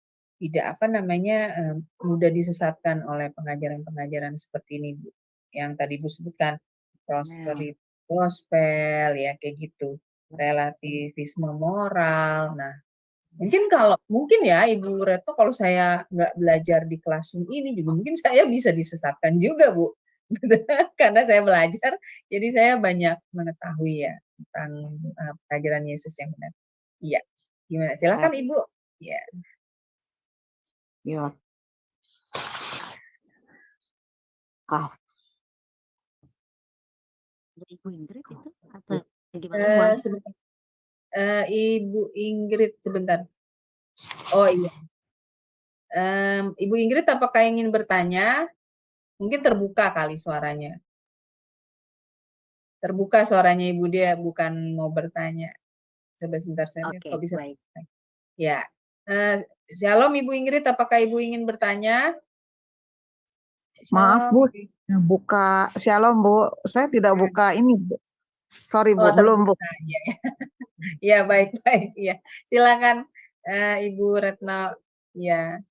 A: mudah disesatkan oleh pengajaran-pengajaran seperti ini Bu. Yang tadi Bu sebutkan prosperity gospel ya kayak gitu relativisme moral. Nah, mungkin ya Ibu Retno kalau saya nggak belajar di Classroom ini juga mungkin saya bisa disesatkan juga Bu. Karena saya belajar, jadi saya banyak mengetahui ya tentang pengajaran Yesus yang benar. Iya, gimana? Silakan Ibu. Ya.
C: Ya.
B: Ibu Ingrid itu atau gimana?
A: Sebentar. Ibu Ingrid sebentar. Oh iya. Ibu Ingrid apakah ingin bertanya? Mungkin terbuka kali suaranya. Terbuka suaranya Ibu dia bukan mau bertanya. Coba sebentar saya lihat kok bisa.
B: Baik.
A: Ya. Shalom Ibu Ingrid, apakah Ibu ingin bertanya?
C: Maaf Bu, buka Shalom Bu. Saya tidak buka ini Bu. Sorry Bu, belum Bu.
A: Ya baik. Ya, silakan Ibu Retno. Ya,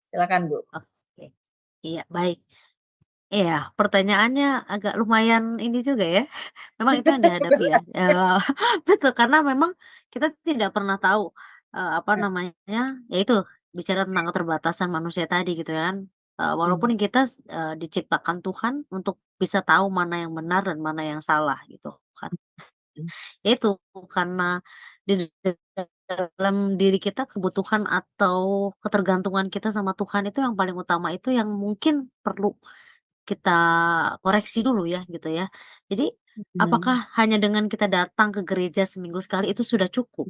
A: silakan Bu.
B: Oke. Iya, baik. Iya, pertanyaannya agak lumayan ini juga ya. Memang itu yang dihadapi ya. Betul, karena memang kita tidak pernah tahu yaitu bicara tentang keterbatasan manusia tadi gitu kan. Walaupun kita diciptakan Tuhan untuk bisa tahu mana yang benar dan mana yang salah gitu kan. Itu karena di dalam diri kita kebutuhan atau ketergantungan kita sama Tuhan itu yang paling utama itu yang mungkin perlu kita koreksi dulu ya gitu ya. Jadi apakah hanya dengan kita datang ke gereja seminggu sekali itu sudah cukup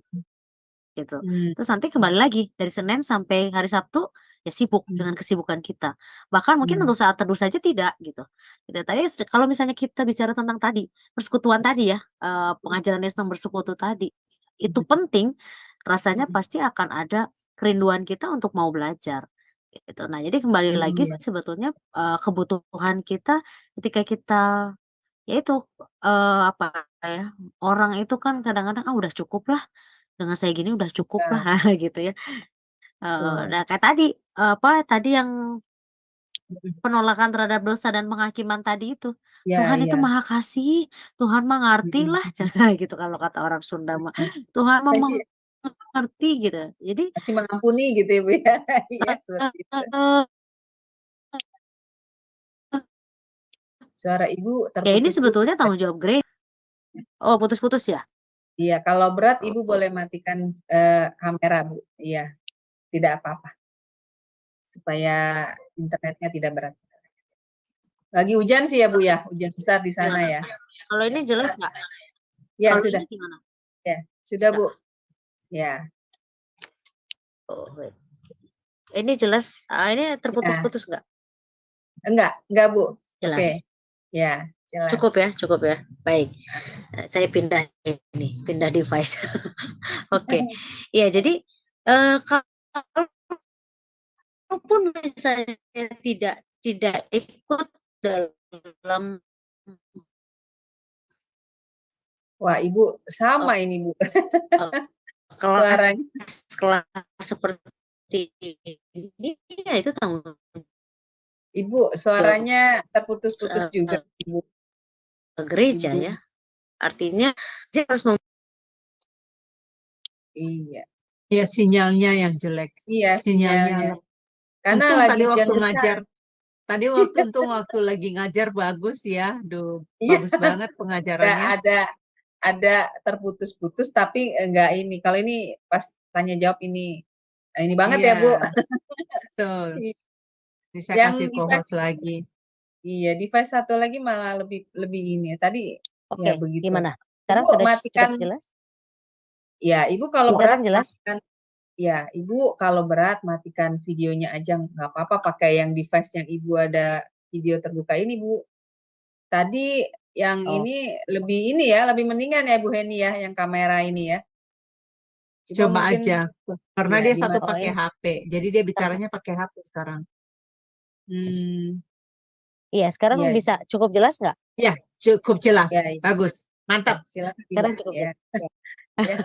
B: gitu. Terus nanti kembali lagi dari Senin sampai hari Sabtu ya sibuk dengan kesibukan kita. Bahkan mungkin untuk saat teduh saja tidak gitu. Tapi kalau misalnya kita bicara tentang tadi persekutuan tadi ya, pengajaran Yesus tentang bersekutu tadi, itu penting, rasanya pasti akan ada kerinduan kita untuk mau belajar gitu. Nah, jadi kembali lagi sebetulnya kebutuhan kita ketika kita ya itu orang itu kan kadang-kadang udah cukup lah dengan saya gini udah cukup lah gitu ya. Nah kayak tadi, tadi yang penolakan terhadap dosa dan penghakiman tadi itu, Tuhan itu maha kasih, Tuhan mah ngerti lah gitu kalau kata orang Sunda mah, Tuhan mah mengerti gitu. Jadi
A: masih mengampuni gitu ya Bu ya. Iya seperti itu. Suara Ibu
B: Ya ini
A: terputus-putus.
B: sebetulnya tanggung jawab gereja. Oh, putus-putus ya?
A: Iya, kalau berat Ibu boleh matikan kamera, Bu. Iya, tidak apa-apa. Supaya internetnya tidak berat. Lagi hujan sih ya, Bu ya. Hujan besar di sana ya.
B: Kalau ini jelas nggak?
A: Ya,
B: Kalau
A: sudah.
B: ini gimana?
A: Ya, sudah, Bu. Ya.
B: Oh, wait. Ini jelas. Ini
A: Ya.
B: terputus-putus nggak?
A: Enggak, Bu.
B: Jelas.
A: Oke. Ya, jelas.
B: Cukup ya. Baik. Saya pindah device. Oke. Ya, jadi kalaupun misalnya tidak ikut dalam
A: Wah, Ibu sama ini, Bu. Suaranya.
B: kelas seperti ini, ya itu tanggung
A: Ibu, suaranya terputus-putus juga, Ibu.
B: gereja
A: Ibu.
B: ya. Artinya dia harus
A: Iya.
D: Ya, sinyalnya yang jelek.
A: Iya, sinyalnya. Karena
D: Untung
A: lagi
D: tadi
A: hujan
D: waktu
A: besar.
D: ngajar. Untung waktu lagi ngajar bagus ya. Duh,
A: Iya.
D: bagus banget pengajarannya.
A: Ada terputus-putus tapi enggak ini. Kalau ini pas tanya jawab ini banget ya, Bu.
D: Betul. Bisa
A: Yang
D: kasih co-host lagi.
A: Iya, device satu lagi malah lebih ini. Tadi
B: Oke,
A: ya begitu.
B: gimana? Sekarang
A: Ibu
B: sudah
A: matikan.
B: cukup jelas?
A: Ya, Ibu kalau
B: Kelihatan
A: berat
B: jelas?
A: matikan. Ya, Ibu kalau berat matikan videonya aja, nggak apa-apa pakai yang device yang Ibu ada video terbuka ini, Bu. Tadi yang ini lebih mendingan ya Bu Heni ya, yang kamera ini ya.
D: Coba
A: mungkin,
D: aja. Karena
A: ya,
D: dia satu
A: dimatiin.
D: pakai HP. Jadi dia bicaranya pakai HP sekarang.
B: Iya, sekarang
A: Iya.
B: bisa cukup jelas nggak?
D: Ya, cukup jelas.
A: Ya, iya.
D: Bagus. Mantap.
A: Silakan.
B: Sekarang cukup
A: ya.
B: jelas.
A: Ya.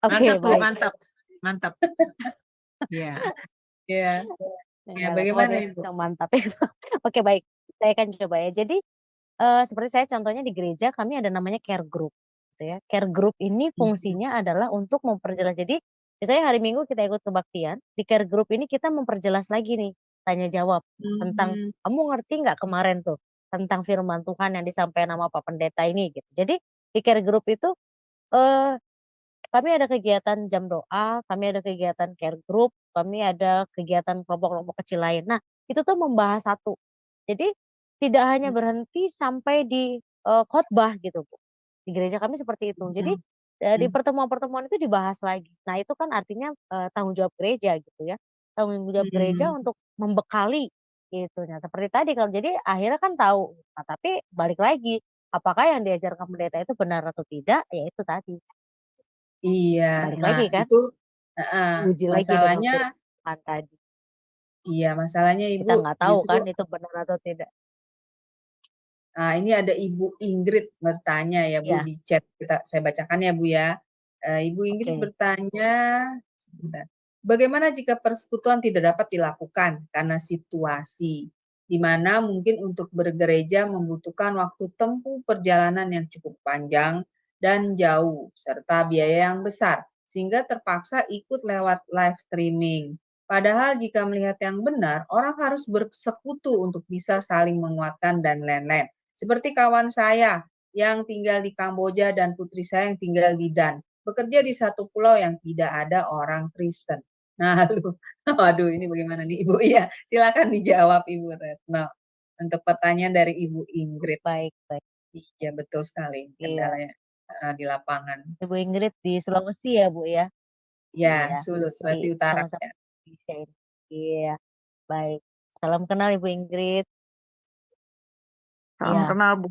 B: Oke,
D: Mantap, Bu.
B: baik.
D: Mantap. Ya.
A: Ya. Ya,
B: Nggak
A: bagaimana
B: tahu
A: Ibu?
B: yang mantap itu. Oke, baik. Saya akan coba ya. Jadi seperti saya contohnya di gereja kami ada namanya care group, gitu ya. Care group ini fungsinya adalah untuk memperjelas. Jadi misalnya hari Minggu kita ikut kebaktian, di care group ini kita memperjelas lagi nih, tanya jawab tentang kamu ngerti nggak kemarin tuh tentang firman Tuhan yang disampaikan sama Pak Pendeta ini gitu. Jadi di care group itu kami ada kegiatan jam doa, kami ada kegiatan care group, kami ada kegiatan kelompok-kelompok kecil lain. Nah, itu tuh membahas satu. Jadi tidak hanya berhenti sampai di khotbah gitu, Bu. Di gereja kami seperti itu. Jadi di pertemuan-pertemuan itu dibahas lagi. Nah, itu kan artinya tanggung jawab gereja gitu ya. Tanggung jawab gereja untuk membekali gitu. Nah, seperti tadi kalau jadi akhirnya kan tahu. Nah, tapi balik lagi, apakah yang diajarkan pendeta itu benar atau tidak? Ya itu tadi.
A: Iya,
B: Balik
A: nah
B: lagi kan?
A: itu
B: Uji lagi dengan
A: masalahnya.
B: firman tadi.
A: Iya, masalahnya Ibu
B: Kita nggak tahu
A: justru.
B: kan itu benar atau tidak.
A: Nah, ini ada Ibu Ingrid bertanya ya, Bu,
B: Ya.
A: di chat. Saya bacakan ya, Bu ya. Ibu Ingrid bertanya, sebentar. Bagaimana jika persekutuan tidak dapat dilakukan karena situasi di mana mungkin untuk bergereja membutuhkan waktu tempuh perjalanan yang cukup panjang dan jauh serta biaya yang besar sehingga terpaksa ikut lewat live streaming. Padahal jika melihat yang benar, orang harus bersekutu untuk bisa saling menguatkan dan lain-lain. Seperti kawan saya yang tinggal di Kamboja dan putri saya yang tinggal di Dan. Bekerja di satu pulau yang tidak ada orang Kristen. Nah, waduh ini bagaimana nih Ibu? Iya, silakan dijawab Ibu Retno. Untuk pertanyaan dari Ibu Ingrid.
B: Baik.
A: Iya, betul sekali kendalanya di lapangan.
B: Ibu Ingrid di Sulawesi ya, Bu ya?
A: Ya, Sulawesi Utara.
B: Sama-sama ya. Iya, baik. Salam kenal Ibu Ingrid.
C: Salam kenal, Bu.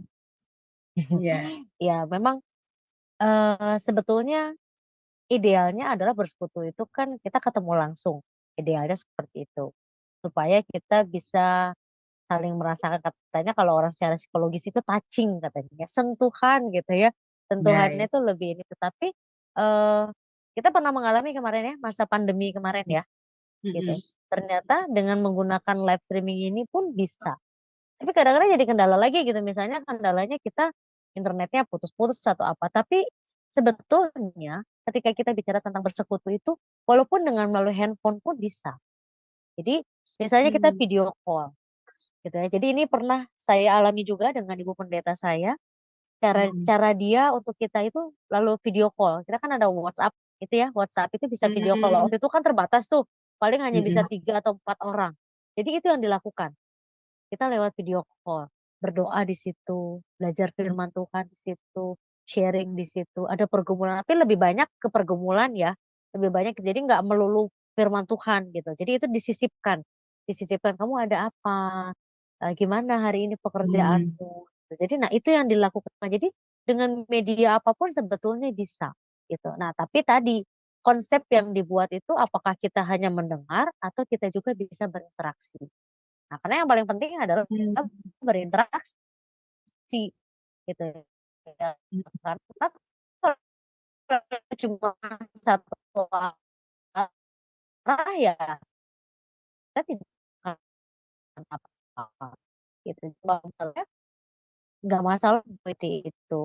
A: Iya.
B: Ya, memang sebetulnya idealnya adalah bersekutu itu kan kita ketemu langsung. Idealnya seperti itu. Supaya kita bisa saling merasakan, katanya kalau orang secara psikologis itu touching katanya, sentuhan gitu ya. Sentuhannya itu lebih ini. Tetapi kita pernah mengalami kemarin ya, masa pandemi kemarin ya. Gitu. Ternyata dengan menggunakan live streaming ini pun bisa. Tapi kadang-kadang jadi kendala lagi gitu. Misalnya kendalanya kita internetnya putus-putus atau apa. Tapi sebetulnya ketika kita bicara tentang bersekutu itu, walaupun dengan melalui handphone pun bisa. Jadi misalnya kita video call. gitu ya. Jadi ini pernah saya alami juga dengan ibu pendeta saya. Cara
A: Hmm.
B: cara dia untuk kita itu lalu video call. Kita kan ada WhatsApp itu ya, WhatsApp itu bisa video call.
A: Hmm.
B: Waktu itu kan terbatas tuh, paling hanya bisa
A: Hmm.
B: 3 atau 4 orang. Jadi itu yang dilakukan. Kita lewat video call, berdoa di situ, belajar firman Tuhan di situ, sharing di situ, ada pergumulan, tapi lebih banyak ke pergumulan ya, lebih banyak jadi nggak melulu firman Tuhan gitu. Jadi itu disisipkan kamu ada apa, gimana hari ini
A: Hmm.
B: pekerjaanmu. Gitu. Jadi nah itu yang dilakukan. Jadi dengan media apapun sebetulnya bisa gitu. Nah tapi tadi konsep yang dibuat itu apakah kita hanya mendengar atau kita juga bisa berinteraksi. Nah, karena yang paling penting adalah
A: Hmm.
B: berinteraksi gitu ya. Karena kalau cuma satu arah ya kita tidak akan apa-apa gitu. Cuma masalahnya nggak masalah seperti itu.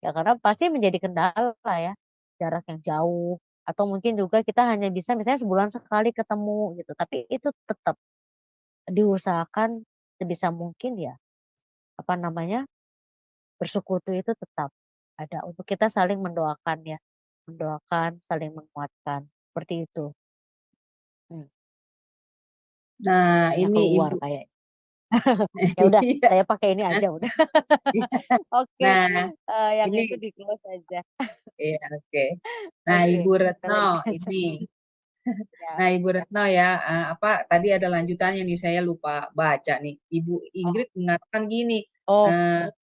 B: Ya karena pasti menjadi kendala ya, jarak yang jauh atau mungkin juga kita hanya bisa misalnya sebulan sekali ketemu gitu. Tapi itu tetap diusahakan sebisa mungkin ya apa namanya bersekutu itu tetap ada untuk kita saling mendoakan ya, mendoakan, saling menguatkan, seperti itu. Hmm,
A: Nah,
B: banyak
A: ini
B: keluar
A: Ibu.
B: kayak. Ya udah,
A: Iya.
B: saya pakai ini aja udah. Oke,
A: Nah,
B: yang
A: ini
B: itu di close aja.
A: iya, oke. Nah,
B: Oke,
A: Ibu Retno,
B: dengerin aja.
A: ini.
B: Ya,
A: Nah, Ibu Retno ya, apa tadi ada lanjutannya nih, saya lupa baca nih. Ibu
B: oh,
A: Ingrid mengatakan gini,
B: oh,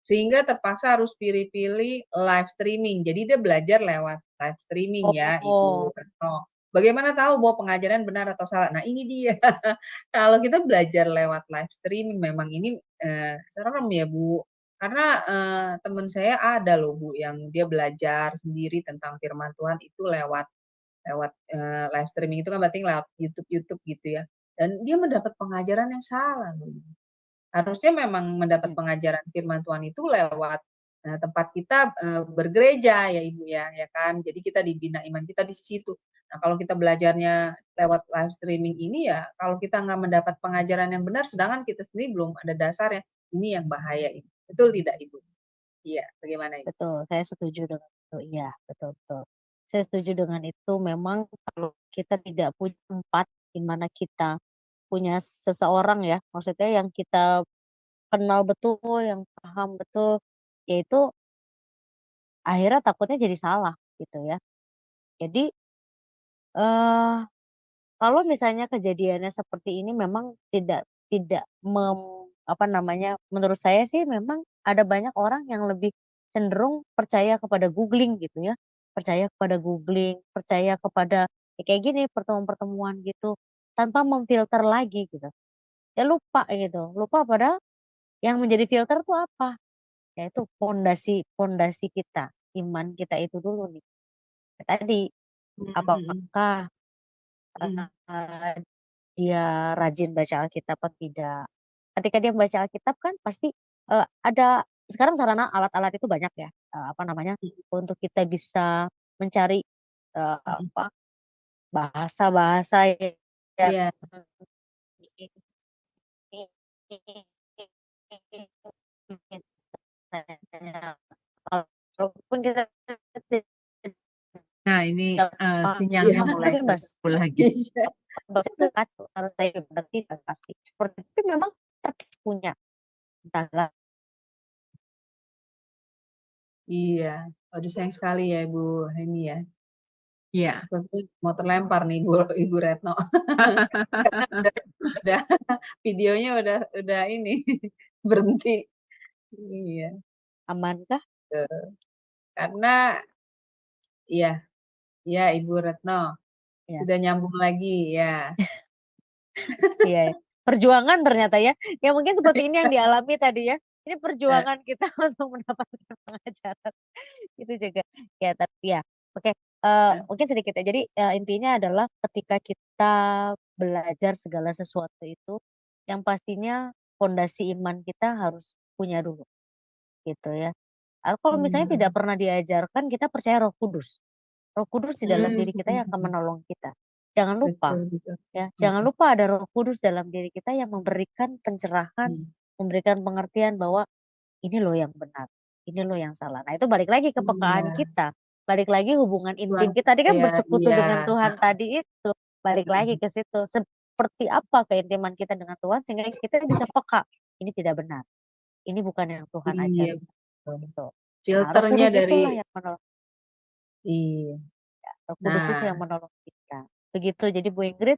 A: sehingga terpaksa harus pilih-pilih live streaming. Jadi dia belajar lewat live streaming ya, Ibu
B: oh,
A: Retno. Bagaimana tahu bahwa pengajaran benar atau salah? Nah, ini dia. Kalau kita belajar lewat live streaming, memang ini serem ya, Bu. Karena teman saya ada loh, Bu, yang dia belajar sendiri tentang firman Tuhan itu lewat lewat live streaming itu kan berarti lewat YouTube gitu ya. Dan dia mendapat pengajaran yang salah loh. Harusnya memang mendapat
B: hmm,
A: pengajaran firman Tuhan itu lewat tempat kita bergereja ya Ibu ya kan. Jadi kita dibina iman kita di situ. Nah, kalau kita belajarnya lewat live streaming ini ya, kalau kita nggak mendapat pengajaran yang benar, sedangkan kita sendiri belum ada dasarnya, ini yang bahaya Ibu. Betul tidak Ibu? Iya, bagaimana Ibu?
B: betul. Saya setuju dengan itu. Iya, betul betul. Saya setuju dengan itu. Memang kalau kita tidak punya tempat di mana kita punya seseorang ya, maksudnya yang kita kenal betul, yang paham betul, yaitu akhirnya takutnya jadi salah gitu ya. Jadi, eee, kalau misalnya kejadiannya seperti ini memang tidak tidak apa namanya, menurut saya sih memang ada banyak orang yang lebih cenderung percaya kepada googling gitu ya, percaya kepada googling, percaya kepada ya kayak gini pertemuan-pertemuan gitu, tanpa memfilter lagi gitu. Ya lupa gitu, lupa padahal yang menjadi filter tuh apa? Yaitu pondasi pondasi kita, iman kita itu dulu nih. Tadi,
A: Hmm, hmm,
B: apakah,
A: hmm.
B: eee, dia rajin baca Alkitab atau tidak. Ketika dia membaca Alkitab kan pasti, ada sekarang sarana alat-alat itu banyak ya, apa namanya, untuk kita bisa mencari,
A: Hmm.
B: apa, bahasa-bahasa yang
A: Iya.
B: misalnya walaupun kita
D: Nah, ini
B: tidak
A: Iya.
D: sinyalnya
B: paham
D: mulai
B: mungkin bahasa
D: terganggu lagi.
A: Iya.
B: bahasa itu kan harus saya berarti pasti. Seperti itu memang kita punya entahlah
A: Iya. Waduh sayang sekali ya Ibu ini ya.
D: Iya.
A: Seperti mau terlempar nih Ibu Ibu Retno. Karena udah videonya udah ini berhenti. Iya.
B: amankah?
A: Betul. Karena iya, iya Ibu Retno
B: Ya,
A: sudah nyambung lagi ya.
B: iya ya. Perjuangan ternyata ya. Ya mungkin seperti ini yang dialami tadi ya. Ini
A: Eh,
B: perjuangan kita untuk mendapatkan pengajaran. Itu juga ya tapi ya oke,
A: eh,
B: mungkin sedikit ya. Jadi, intinya adalah ketika kita belajar segala sesuatu itu, yang pastinya fondasi iman kita harus punya dulu, gitu ya. Kalau misalnya tidak
A: hmm,
B: pernah diajarkan, kita percaya Roh Kudus. Roh Kudus di dalam
A: hmm,
B: diri kita yang akan menolong kita. Jangan lupa
A: betul, betul.
B: ya, jangan lupa ada Roh Kudus dalam diri kita yang memberikan pencerahan, memberikan pengertian bahwa ini loh yang benar, ini loh yang salah. Nah, itu balik lagi ke pekaan
A: Iya,
B: kita, balik lagi hubungan
A: Tuhan
B: intim kita. Tadi kan
A: ya,
B: bersekutu
A: iya,
B: dengan Tuhan tadi itu, balik lagi ke situ. Seperti apa keintiman kita dengan Tuhan sehingga kita bisa peka, ini tidak benar, ini bukan yang Tuhan
A: iya,
B: ajarkan
A: betul.
B: gitu. Nah, Roh
A: Filternya
B: Kudus
A: dari,
B: itulah yang menolong,
A: iya.
B: Roh Kudus itu yang
A: Nah,
B: menolong kita. Begitu. Jadi Bu Ingrid,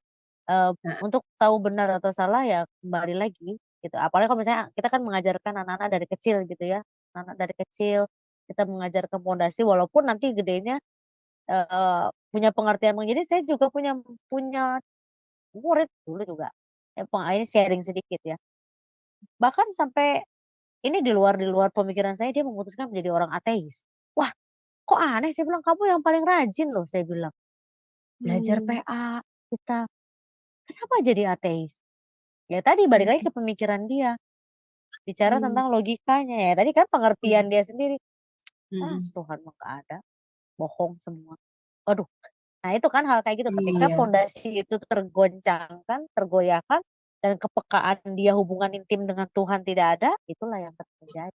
B: untuk tahu benar atau salah ya kembali lagi gitu. Apalagi kalau misalnya kita kan mengajarkan anak-anak dari kecil gitu ya. Anak dari kecil kita mengajarkan pondasi walaupun nanti gedenya punya pengertian. Jadi saya juga punya punya murid dulu juga. Ini sharing sedikit ya. Bahkan sampai ini di luar pemikiran saya, dia memutuskan menjadi orang ateis. Wah, kok aneh? Saya bilang kamu yang paling rajin loh, saya bilang. Belajar
A: hmm,
B: PA kita. Kenapa jadi ateis? Ya tadi balik lagi ke pemikiran dia. Bicara
A: hmm,
B: tentang logikanya ya. Tadi kan pengertian dia sendiri. Ah,
A: hmm,
B: Tuhan mah gak ada. Bohong semua. Waduh. Nah itu kan hal kayak gitu. Ketika
A: iya,
B: fondasi itu tergoncangkan, tergoyahkan, dan kepekaan dia hubungan intim dengan Tuhan tidak ada, itulah yang terjadi.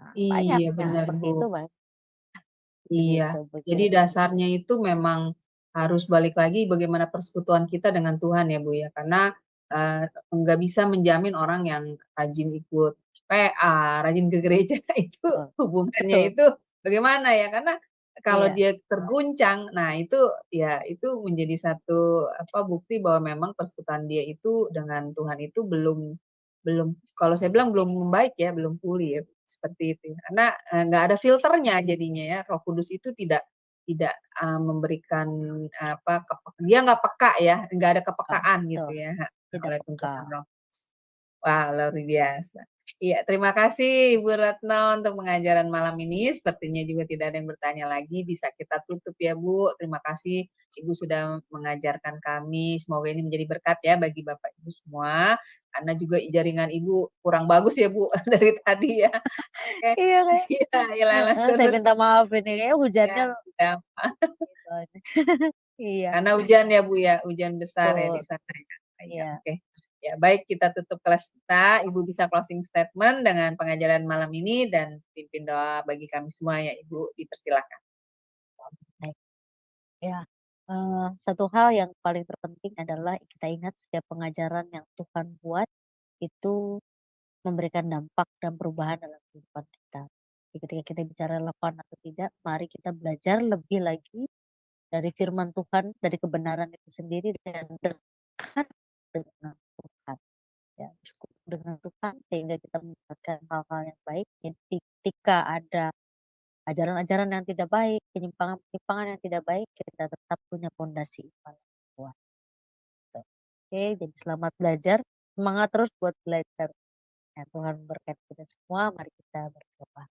B: Nah, banyak
A: iya
B: yang
A: benar
B: seperti
A: Bu.
B: itu, banyak.
A: Iya,
B: Begitu,
A: jadi
B: begitu.
A: dasarnya itu memang harus balik lagi bagaimana persekutuan kita dengan Tuhan ya Bu ya, karena nggak bisa menjamin orang yang rajin ikut PA, rajin ke gereja itu
B: Betul.
A: hubungannya
B: Betul.
A: itu bagaimana ya? Karena kalau
B: Iya.
A: dia terguncang, nah itu ya itu menjadi satu apa bukti bahwa memang persekutuan dia itu dengan Tuhan itu belum belum kalau saya bilang belum membaik ya, belum pulih ya, seperti itu. Karena nggak ada filternya jadinya ya. Roh Kudus itu tidak memberikan apa dia nggak peka ya, nggak ada kepekaan gitu
B: Betul.
A: ya
B: Tidak
A: oleh
B: peka.
A: tuntunan Roh Kudus. Wah, luar biasa. Iya, terima kasih Ibu Retno untuk pengajaran malam ini. Sepertinya juga tidak ada yang bertanya lagi. Bisa kita tutup ya Bu. Terima kasih Ibu sudah mengajarkan kami. Semoga ini menjadi berkat ya bagi Bapak Ibu semua. Karena juga jaringan Ibu kurang bagus ya Bu dari tadi ya. Oke.
B: Iya kayak.
A: Iya, hilang
B: Saya
A: terus.
B: minta maaf ini kayaknya hujannya
A: Ya, ya.
B: soalnya. Iya,
A: Karena hujan ya Bu ya, hujan besar ya di
B: betul.
A: sana ya. Ya,
B: Iya.
A: oke. Ya, baik kita tutup kelas kita. Ibu bisa closing statement dengan pengajaran malam ini dan pimpin doa bagi kami semua ya Ibu, dipersilakan.
B: Baik. Ya. Satu hal yang paling terpenting adalah kita ingat setiap pengajaran yang Tuhan buat itu memberikan dampak dan perubahan dalam kehidupan kita. Jadi ketika kita bicara relevan atau tidak, mari kita belajar lebih lagi dari firman Tuhan, dari kebenaran itu sendiri dan dekat dengan Tuhan. Ya, bersekutu dengan Tuhan sehingga kita mendapatkan hal-hal yang baik. Jadi ketika ada ajaran-ajaran yang tidak baik, penyimpangan-penyimpangan yang tidak baik, kita tetap punya fondasi iman yang kuat. Gitu. Oke, jadi selamat belajar, semangat terus buat belajar. Ya, Tuhan berkati kita semua, mari kita berdoa.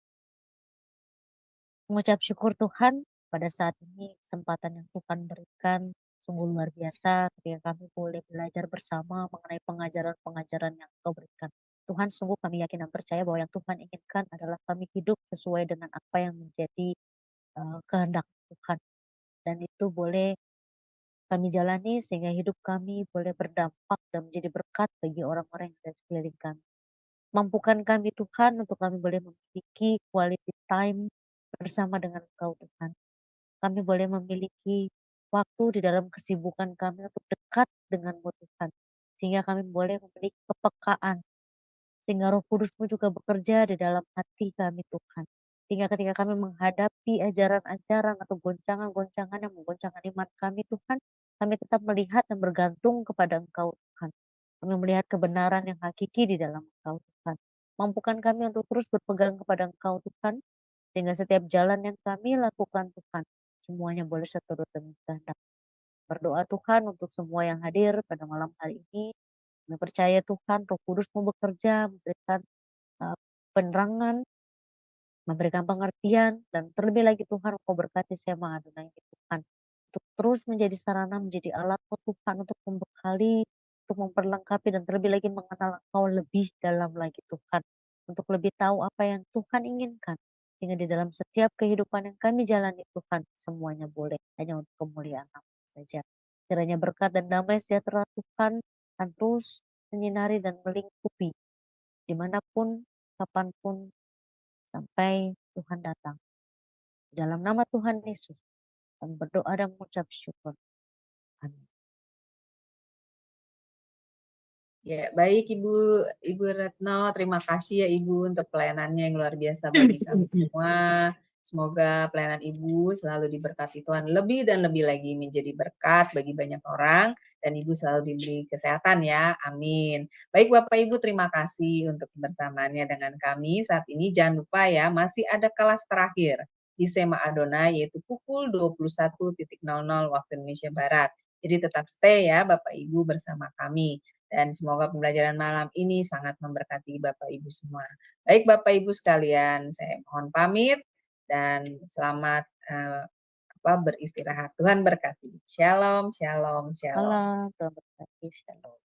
B: Mengucap syukur Tuhan pada saat ini kesempatan yang Tuhan berikan sungguh luar biasa ketika kami boleh belajar bersama mengenai pengajaran-pengajaran yang Engkau berikan. Tuhan, sungguh kami yakin dan percaya bahwa yang Tuhan inginkan adalah kami hidup sesuai dengan apa yang menjadi kehendak Tuhan. Dan itu boleh kami jalani sehingga hidup kami boleh berdampak dan menjadi berkat bagi orang-orang yang ada di sekeliling kami. Mampukan kami Tuhan untuk kami boleh memiliki quality time bersama dengan Engkau Tuhan. Kami boleh memiliki waktu di dalam kesibukan kami untuk dekat dengan-Mu Tuhan. Sehingga kami boleh memiliki kepekaan. Sehingga Roh Kudus-Mu juga bekerja di dalam hati kami Tuhan. Sehingga ketika kami menghadapi ajaran-ajaran atau goncangan-goncangan yang menggoncangkan iman kami Tuhan, kami tetap melihat dan bergantung kepada Engkau Tuhan. Kami melihat kebenaran yang hakiki di dalam Engkau Tuhan. Mampukan kami untuk terus berpegang kepada Engkau Tuhan, sehingga setiap jalan yang kami lakukan Tuhan, semuanya boleh seturut dengan kehendak. Berdoa Tuhan untuk semua yang hadir pada malam hari ini. Kami percaya Tuhan, Roh Kudus mau bekerja, memberikan penerangan, memberikan pengertian, dan terlebih lagi Tuhan, Engkau berkati saya Adonai Tuhan. Untuk terus menjadi sarana, menjadi alat Tuhan untuk membekali, untuk memperlengkapi, dan terlebih lagi mengenal Engkau lebih dalam lagi Tuhan. Untuk lebih tahu apa yang Tuhan inginkan. Sehingga di dalam setiap kehidupan yang kami jalani Tuhan, semuanya boleh hanya untuk kemuliaan nama. saja. Kiranya berkat dan damai sejahtera Tuhan akan terus menyinari dan melingkupi dimanapun, kapanpun, sampai Tuhan datang. Dalam nama Tuhan Yesus, kami berdoa dan mengucap syukur. Amin.
A: Ya, baik Ibu Retno, terima kasih ya Ibu untuk pelayanannya yang luar biasa bagi kami semua. Semoga pelayanan Ibu selalu diberkati Tuhan lebih dan lebih lagi menjadi berkat bagi banyak orang dan Ibu selalu diberi kesehatan ya. Amin. Baik Bapak Ibu, terima kasih untuk kebersamaannya dengan kami. Saat ini jangan lupa ya, masih ada kelas terakhir di Sema Adonai yaitu pukul 21.00 waktu Indonesia Barat. Jadi tetap stay ya Bapak Ibu bersama kami. Dan semoga pembelajaran malam ini sangat memberkati Bapak Ibu semua. Baik Bapak Ibu sekalian, saya mohon pamit dan selamat beristirahat. Tuhan berkati. Shalom, shalom, shalom.
B: Malam, Tuhan berkati. Shalom.